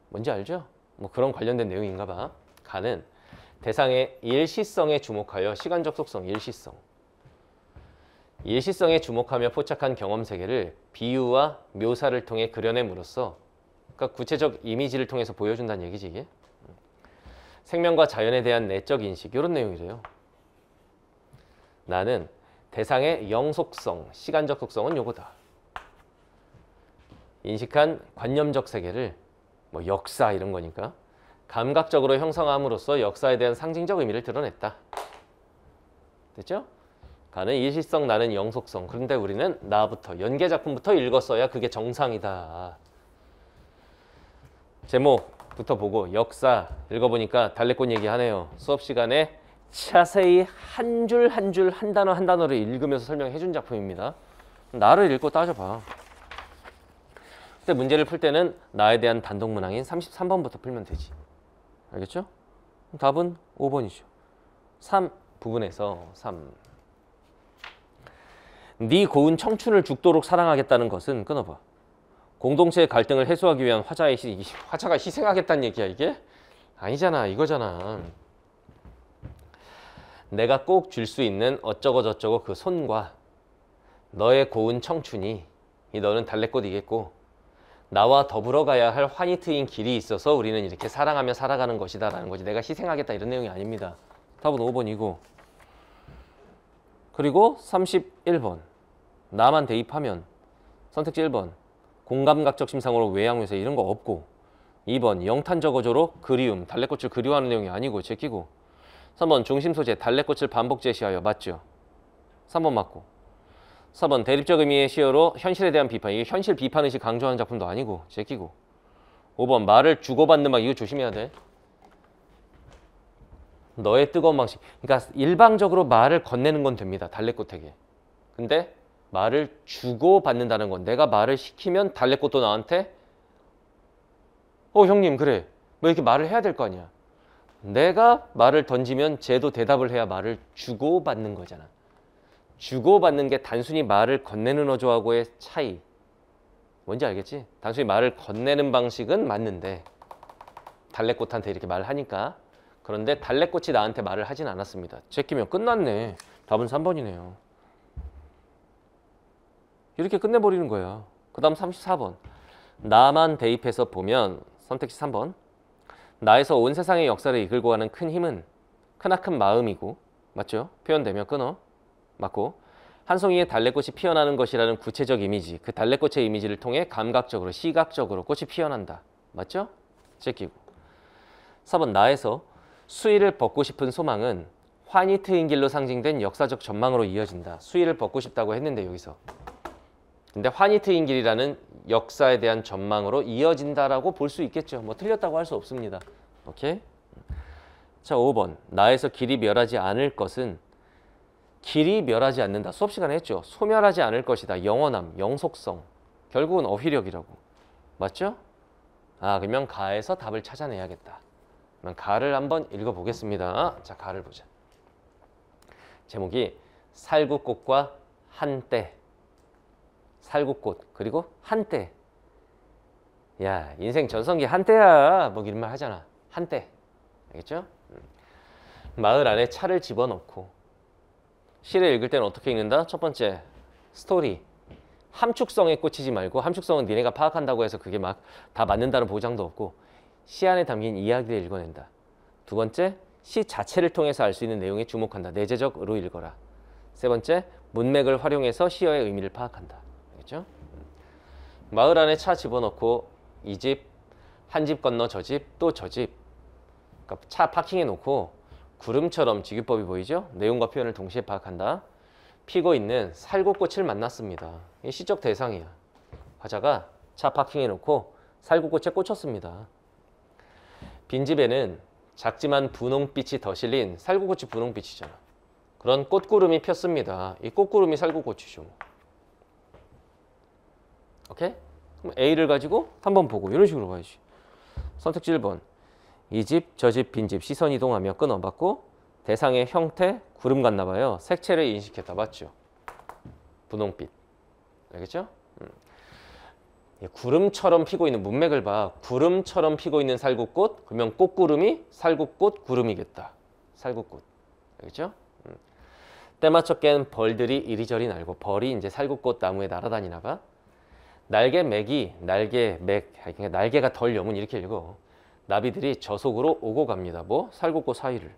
뭔지 알죠? 뭐 그런 관련된 내용인가 봐. 가는 대상의 일시성에 주목하여 시간적 속성, 일시성. 일시성에 주목하며 포착한 경험 세계를 비유와 묘사를 통해 그려냄으로써 그러니까 구체적 이미지를 통해서 보여준다는 얘기지 이게. 생명과 자연에 대한 내적 인식 이런 내용이래요. 나는 대상의 영속성, 시간적 속성은 요거다. 인식한 관념적 세계를 뭐 역사 이런 거니까 감각적으로 형성함으로써 역사에 대한 상징적 의미를 드러냈다. 됐죠? 가는 일시성, 나는 영속성. 그런데 우리는 나부터, 연계 작품부터 읽었어야 그게 정상이다. 제목부터 보고 역사 읽어보니까 달래꽃 얘기하네요. 수업 시간에 자세히 한 줄 한 줄 한 단어 한 단어를 읽으면서 설명해 준 작품입니다. 나를 읽고 따져봐. 그때 문제를 풀 때는 나에 대한 단독 문항인 33번부터 풀면 되지. 알겠죠? 답은 5번이죠. 3 부분에서 3. 네 고운 청춘을 죽도록 사랑하겠다는 것은 끊어봐. 공동체의 갈등을 해소하기 위한 화자가 희생하겠다는 얘기야 이게? 아니잖아. 이거잖아. 내가 꼭 줄 수 있는 어쩌고 저쩌고 그 손과 너의 고운 청춘이 이 너는 달래꽃이겠고 나와 더불어 가야 할 환히 트인 길이 있어서 우리는 이렇게 사랑하며 살아가는 것이다 라는 거지. 내가 희생하겠다 이런 내용이 아닙니다. 답은 5번이고 그리고 31번 나만 대입하면 선택지 1번 공감각적 심상으로 외양묘사 이런 거 없고 2번 영탄저거저로 그리움 달래꽃을 그리워하는 내용이 아니고 제끼고 3번 중심 소재 달래꽃을 반복 제시하여 맞죠? 3번 맞고. 4번 대립적 의미의 시어로 현실에 대한 비판. 이게 현실 비판 의식 강조하는 작품도 아니고 제끼고. 5번 말을 주고받는 방. 이거 조심해야 돼. 너의 뜨거운 방식. 그러니까 일방적으로 말을 건네는 건 됩니다. 달래꽃에게. 근데 말을 주고받는다는 건 내가 말을 시키면 달래꽃도 나한테 형님 그래. 뭐 이렇게 말을 해야 될 거 아니야. 내가 말을 던지면 쟤도 대답을 해야 말을 주고받는 거잖아. 주고받는 게 단순히 말을 건네는 어조하고의 차이. 뭔지 알겠지? 단순히 말을 건네는 방식은 맞는데 달래꽃한테 이렇게 말하니까. 그런데 달래꽃이 나한테 말을 하진 않았습니다. 제끼면 끝났네. 답은 3번이네요. 이렇게 끝내버리는 거야. 그 다음 34번. 나만 대입해서 보면 선택지 3번. 나에서 온 세상의 역사를 이끌고 가는 큰 힘은 크나큰 마음이고 맞죠? 표현되면 끊어. 맞고. 한 송이의 달래꽃이 피어나는 것이라는 구체적 이미지. 그 달래꽃의 이미지를 통해 감각적으로 시각적으로 꽃이 피어난다. 맞죠? 제끼고. 4번 나에서 수의를 벗고 싶은 소망은 환희 트인 길로 상징된 역사적 전망으로 이어진다. 수의를 벗고 싶다고 했는데 여기서. 근데 환희 트인 길이라는 역사에 대한 전망으로 이어진다라고 볼 수 있겠죠. 뭐 틀렸다고 할 수 없습니다. 오케이? 자, 5번. 나에서 길이 멸하지 않을 것은 길이 멸하지 않는다. 수업 시간에 했죠. 소멸하지 않을 것이다. 영원함, 영속성. 결국은 어휘력이라고. 맞죠? 그러면 가에서 답을 찾아내야겠다. 그럼 가를 한번 읽어보겠습니다. 자, 가를 보자. 제목이 살구꽃과 한때. 살구꽃 그리고 한때. 야, 인생 전성기 한때야. 뭐 이런 말 하잖아. 한때. 알겠죠? 마을 안에 차를 집어넣고. 시를 읽을 때는 어떻게 읽는다? 첫 번째, 스토리. 함축성에 꽂히지 말고, 함축성은 니네가 파악한다고 해서 그게 막 다 맞는다는 보장도 없고 시 안에 담긴 이야기를 읽어낸다. 두 번째, 시 자체를 통해서 알 수 있는 내용에 주목한다. 내재적으로 읽어라. 세 번째, 문맥을 활용해서 시어의 의미를 파악한다. 알겠죠? 마을 안에 차 집어넣고 이 집, 한 집 건너 저 집, 또 저 집. 그러니까 차 파킹해 놓고 구름처럼 직유법이 보이죠? 내용과 표현을 동시에 파악한다. 피고 있는 살구꽃을 만났습니다. 이게 시적 대상이야. 화자가 차 파킹해 놓고 살구꽃에 꽂혔습니다. 빈집에는 작지만 분홍빛이 더 실린 살구꽃이 분홍빛이잖아. 그런 꽃구름이 폈습니다. 이 꽃구름이 살구꽃이죠. 오케이? 그럼 A를 가지고 한번 보고 이런 식으로 봐야지. 선택지 1번. 이 집, 저 집, 빈집 시선 이동하며 끊어봤고 대상의 형태, 구름 같나 봐요. 색채를 인식했다. 맞죠? 분홍빛. 알겠죠? 구름처럼 피고 있는 문맥을 봐. 구름처럼 피고 있는 살구꽃. 그러면 꽃구름이 살구꽃 구름이겠다. 살구꽃. 알겠죠? 때맞춰 깬 벌들이 이리저리 날고 벌이 이제 살구꽃 나무에 날아다니나 봐. 날개 맥이 날개 맥 그러니까 날개가 덜 여문 이렇게 읽어. 나비들이 저속으로 오고 갑니다. 뭐? 살구꽃 사이를.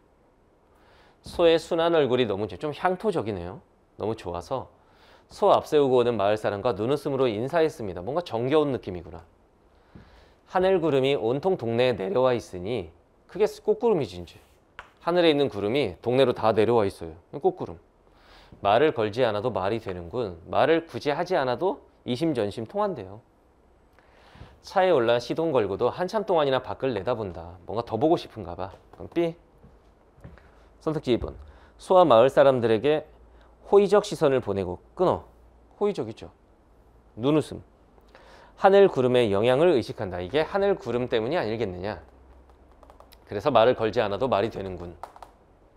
소의 순한 얼굴이 너무 좀 향토적이네요. 너무 좋아서 소 앞세우고 오는 마을 사람과 눈웃음으로 인사했습니다. 뭔가 정겨운 느낌이구나. 하늘 구름이 온통 동네에 내려와 있으니 그게 꽃구름이지 이제. 하늘에 있는 구름이 동네로 다 내려와 있어요. 꽃구름. 말을 걸지 않아도 말이 되는군. 말을 굳이 하지 않아도 이심전심 통한대요. 차에 올라 시동 걸고도 한참 동안이나 밖을 내다본다. 뭔가 더 보고 싶은가 봐. 그럼 B. 선택지 2번. 소와 마을 사람들에게 호의적 시선을 보내고 끊어. 호의적이죠. 눈웃음. 하늘 구름의 영향을 의식한다. 이게 하늘 구름 때문이 아니겠느냐. 그래서 말을 걸지 않아도 말이 되는군.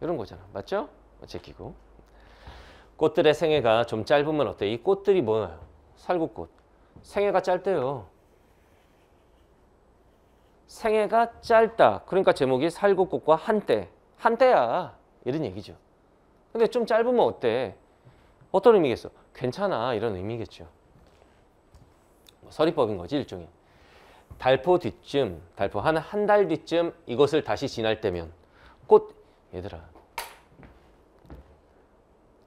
이런 거잖아. 맞죠? 제끼고. 꽃들의 생애가 좀 짧으면 어때? 이 꽃들이 뭐예요? 살구꽃. 생애가 짧대요. 생애가 짧다. 그러니까 제목이 살구꽃과 한때. 한때야. 이런 얘기죠. 근데 좀 짧으면 어때? 어떤 의미겠어? 괜찮아. 이런 의미겠죠. 서리법인 거지 일종의. 달포 뒤쯤, 달포 한 달 뒤쯤 이것을 다시 지날 때면 꽃, 얘들아.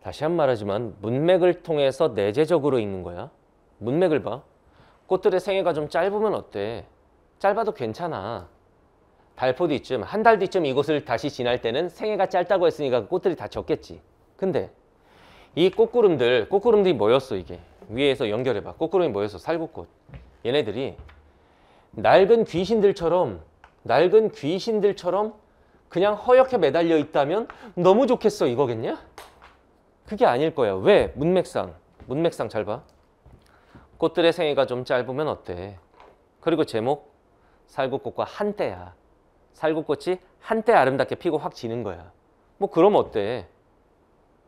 다시 한 말하지만 문맥을 통해서 내재적으로 읽는 거야. 문맥을 봐. 꽃들의 생애가 좀 짧으면 어때? 짧아도 괜찮아. 발포 뒤쯤, 한 달 뒤쯤 이곳을 다시 지날 때는 생애가 짧다고 했으니까 꽃들이 다 졌겠지. 근데 이 꽃구름들이 뭐였어 이게? 위에서 연결해봐. 꽃구름이 뭐였어? 살구꽃. 얘네들이 낡은 귀신들처럼 그냥 허옇게 매달려 있다면 너무 좋겠어 이거겠냐? 그게 아닐 거야. 왜? 문맥상 잘 봐. 꽃들의 생애가 좀 짧으면 어때? 그리고 제목 살구꽃과 한때야. 살구꽃이 한때 아름답게 피고 확 지는 거야. 뭐 그럼 어때?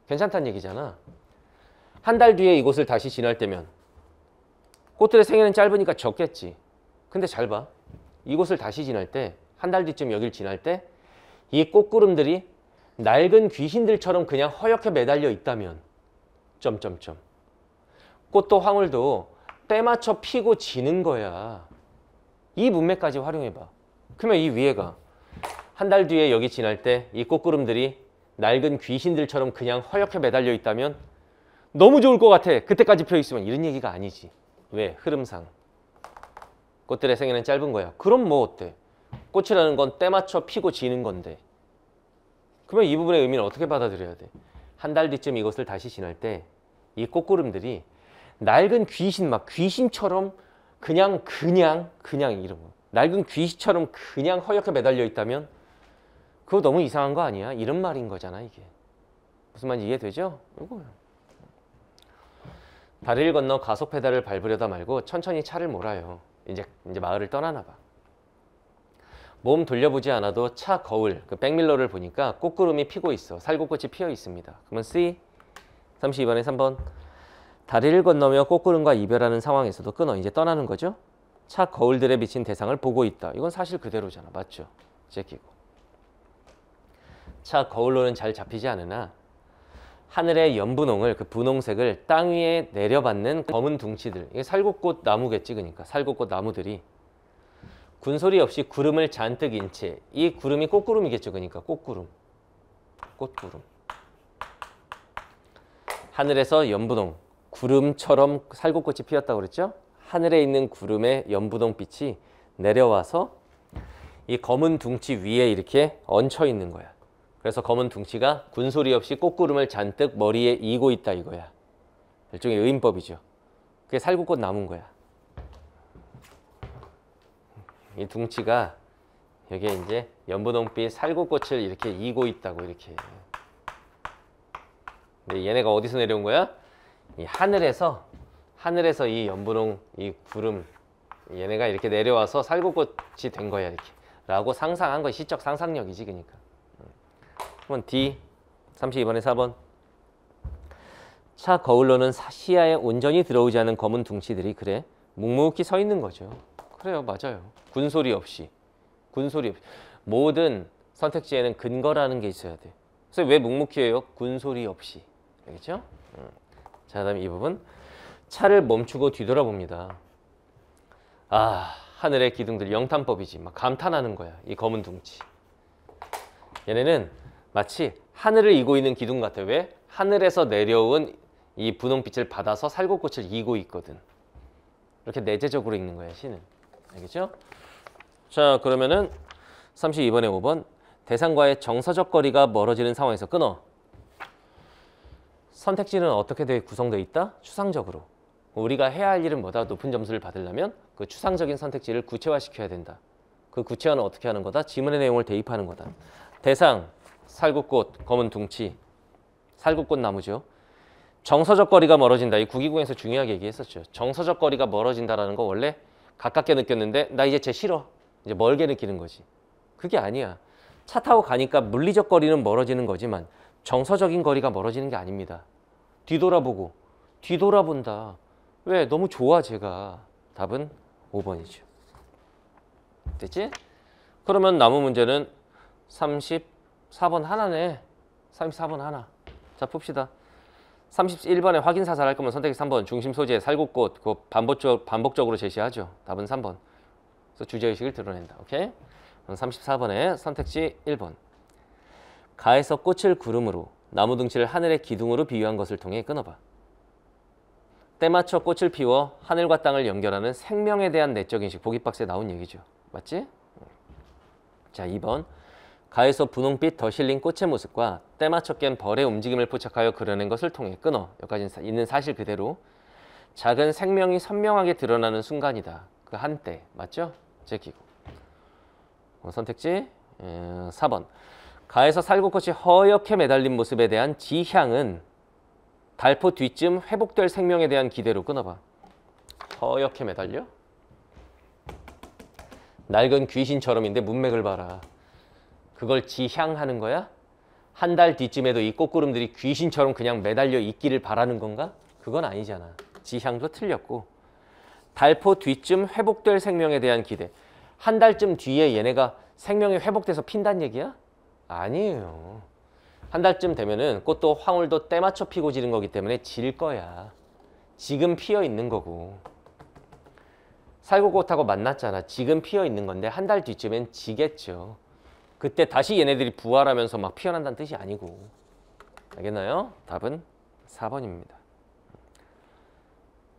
괜찮다는 얘기잖아. 한 달 뒤에 이곳을 다시 지날 때면 꽃들의 생애는 짧으니까 적겠지. 근데 잘 봐. 이곳을 다시 지날 때, 한 달 뒤쯤 여길 지날 때 이 꽃구름들이 낡은 귀신들처럼 그냥 허옇게 매달려 있다면 꽃도 황홀도 때 맞춰 피고 지는 거야. 이 문맥까지 활용해봐. 그러면 이 위에가 한 달 뒤에 여기 지날 때 이 꽃구름들이 낡은 귀신들처럼 그냥 허옇게 매달려 있다면 너무 좋을 것 같아. 그때까지 펴 있으면. 이런 얘기가 아니지. 왜? 흐름상. 꽃들의 생애는 짧은 거야. 그럼 뭐 어때? 꽃이라는 건 때 맞춰 피고 지는 건데. 그러면 이 부분의 의미는 어떻게 받아들여야 돼? 한 달 뒤쯤 이곳을 다시 지날 때 이 꽃구름들이 낡은 귀신, 막 귀신처럼 그냥 이런 거. 낡은 귀신처럼 그냥 허옇게 매달려 있다면 그거 너무 이상한 거 아니야? 이런 말인 거잖아 이게. 무슨 말인지 이해되죠? 이거요. 다리를 건너 가속 페달을 밟으려다 말고 천천히 차를 몰아요. 이제 마을을 떠나나 봐. 몸 돌려보지 않아도 차 거울, 그 백밀러를 보니까 꽃구름이 피고 있어. 살구꽃이 피어 있습니다. 그러면 C 32번에 3번. 다리를 건너며 꽃구름과 이별하는 상황에서도 끊어. 이제 떠나는 거죠. 차 거울들에 비친 대상을 보고 있다. 이건 사실 그대로잖아. 맞죠? 제끼고. 차 거울로는 잘 잡히지 않으나 하늘의 연분홍을, 그 분홍색을 땅 위에 내려받는 검은 둥치들. 이게 살구꽃 나무겠지. 그러니까 살구꽃 나무들이 군소리 없이 구름을 잔뜩 인 채. 이 구름이 꽃구름이겠죠. 그러니까 꽃구름. 하늘에서 연분홍, 구름처럼 살구꽃이 피었다고 그랬죠. 하늘에 있는 구름의 연분홍빛이 내려와서 이 검은 둥치 위에 이렇게 얹혀 있는 거야. 그래서 검은 둥치가 군소리 없이 꽃구름을 잔뜩 머리에 이고 있다 이거야. 일종의 의인법이죠. 그게 살구꽃 나무인 거야. 이 둥치가 여기에 이제 연분홍빛 살구꽃을 이렇게 이고 있다고 이렇게. 근데 얘네가 어디서 내려온 거야? 이 하늘에서 이 연분홍 이 구름 얘네가 이렇게 내려와서 살구꽃이 된 거야 이렇게. 라고 상상한 거 시적 상상력이지 그러니까. 그러면 D 32번에 4번. 차 거울로는 시야에 온전히 들어오지 않은 검은 둥치들이 그래 묵묵히 서 있는 거죠. 그래요, 맞아요. 군소리 없이. 모든 선택지에는 근거라는 게 있어야 돼. 그래서 왜 묵묵히 해요? 군소리 없이. 알겠죠? 자, 그다음에 이 부분. 차를 멈추고 뒤돌아봅니다. 아, 하늘의 기둥들 영탄법이지. 막 감탄하는 거야. 이 검은 둥치. 얘네는 마치 하늘을 이고 있는 기둥 같아. 왜? 하늘에서 내려온 이 분홍빛을 받아서 살구꽃을 이고 있거든. 이렇게 내재적으로 읽는 거야, 시는. 알겠죠? 자, 그러면은 32번에 5번. 대상과의 정서적 거리가 멀어지는 상황에서 끊어. 선택지는 어떻게 구성되어 있다? 추상적으로. 우리가 해야 할 일은 뭐다? 높은 점수를 받으려면 그 추상적인 선택지를 구체화시켜야 된다. 그 구체화는 어떻게 하는 거다? 지문의 내용을 대입하는 거다. 대상, 살구꽃, 검은 둥치, 살구꽃 나무죠. 정서적 거리가 멀어진다. 이 구기공에서 중요하게 얘기했었죠. 정서적 거리가 멀어진다라는 거 원래 가깝게 느꼈는데 나 이제 쟤 싫어. 이제 멀게 느끼는 거지. 그게 아니야. 차 타고 가니까 물리적 거리는 멀어지는 거지만 정서적인 거리가 멀어지는 게 아닙니다. 뒤돌아본다. 왜? 너무 좋아 제가. 답은 5번이죠. 됐지? 그러면 남은 문제는 34번 하나네. 34번 하나. 자, 풉시다. 31번에 확인 사살할 거면 선택지 3번. 중심 소재, 살구꽃. 그거 반복적으로 제시하죠. 답은 3번. 그래서 주제의식을 드러낸다. 오케이? 그럼 34번에 선택지 1번. 가에서 꽃을 구름으로, 나무 둥치를 하늘의 기둥으로 비유한 것을 통해 끊어봐. 때맞춰 꽃을 피워 하늘과 땅을 연결하는 생명에 대한 내적 인식. 보기 박스에 나온 얘기죠. 맞지? 자, 2번. 가에서 분홍빛 더 실린 꽃의 모습과 때맞춰 깬 벌의 움직임을 포착하여 그려낸 것을 통해 끊어. 여기까지 있는 사실 그대로 작은 생명이 선명하게 드러나는 순간이다. 그 한때. 맞죠? 제끼고. 선택지 4번. 가에서 살구꽃이 허옇게 매달린 모습에 대한 지향은 달포 뒤쯤 회복될 생명에 대한 기대로 끊어봐. 허옇게 매달려? 낡은 귀신처럼인데 문맥을 봐라. 그걸 지향하는 거야? 한 달 뒤쯤에도 이 꽃구름들이 귀신처럼 그냥 매달려 있기를 바라는 건가? 그건 아니잖아. 지향도 틀렸고. 달포 뒤쯤 회복될 생명에 대한 기대. 한 달쯤 뒤에 얘네가 생명이 회복돼서 핀다는 얘기야? 아니에요. 한 달쯤 되면은 꽃도 황홀도 때맞춰 피고 지는 거기 때문에 질 거야. 지금 피어 있는 거고. 살구꽃하고 만났잖아. 지금 피어 있는 건데 한 달 뒤쯤엔 지겠죠. 그때 다시 얘네들이 부활하면서 막 피어난다는 뜻이 아니고. 알겠나요? 답은 4번입니다.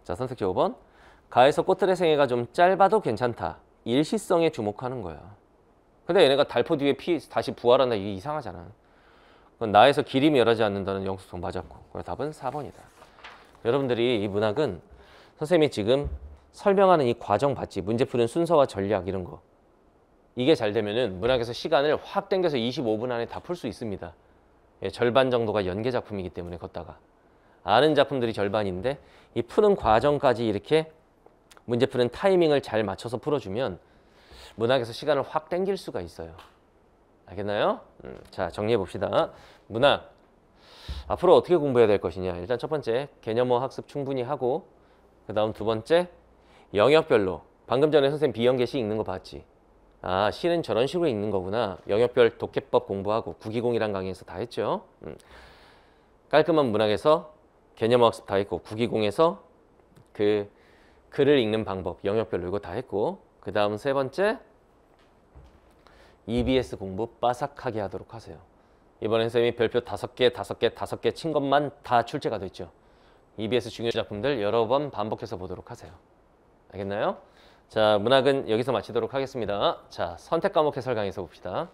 자, 선택지 5번. 가에서 꽃들의 생애가 좀 짧아도 괜찮다. 일시성에 주목하는 거야. 근데 얘네가 달포 뒤에 다시 부활한다. 이게 이상하잖아. 그건 나에서 길이 멸하지 않는다는 영수성 맞았고. 그래서 답은 4번이다. 여러분들이 이 문학은 선생님이 지금 설명하는 이 과정 봤지? 문제 푸는 순서와 전략 이런 거. 이게 잘 되면은 문학에서 시간을 확 당겨서 25분 안에 다 풀 수 있습니다. 예, 절반 정도가 연계 작품이기 때문에 걷다가. 아는 작품들이 절반인데 이 푸는 과정까지 이렇게 문제 푸는 타이밍을 잘 맞춰서 풀어주면 문학에서 시간을 확 당길 수가 있어요. 알겠나요? 자, 정리해 봅시다. 문학. 앞으로 어떻게 공부해야 될 것이냐. 일단 첫 번째, 개념어 학습 충분히 하고 그 다음 두 번째, 영역별로. 방금 전에 선생님 비연계시 읽는 거 봤지? 아, 시는 저런 식으로 읽는 거구나. 영역별 독해법 공부하고 구기공이란 강의에서 다 했죠. 깔끔한 문학에서 개념어 학습 다 했고 구기공에서 그 글을 읽는 방법, 영역별로 이거 다 했고 그 다음 세 번째, EBS 공부 빠삭하게 하도록 하세요. 이번엔 선생님이 별표 5개 친 것만 다 출제가 됐죠. EBS 중요 작품들 여러 번 반복해서 보도록 하세요. 알겠나요? 자, 문학은 여기서 마치도록 하겠습니다. 자, 선택 과목 해설 강의에서 봅시다.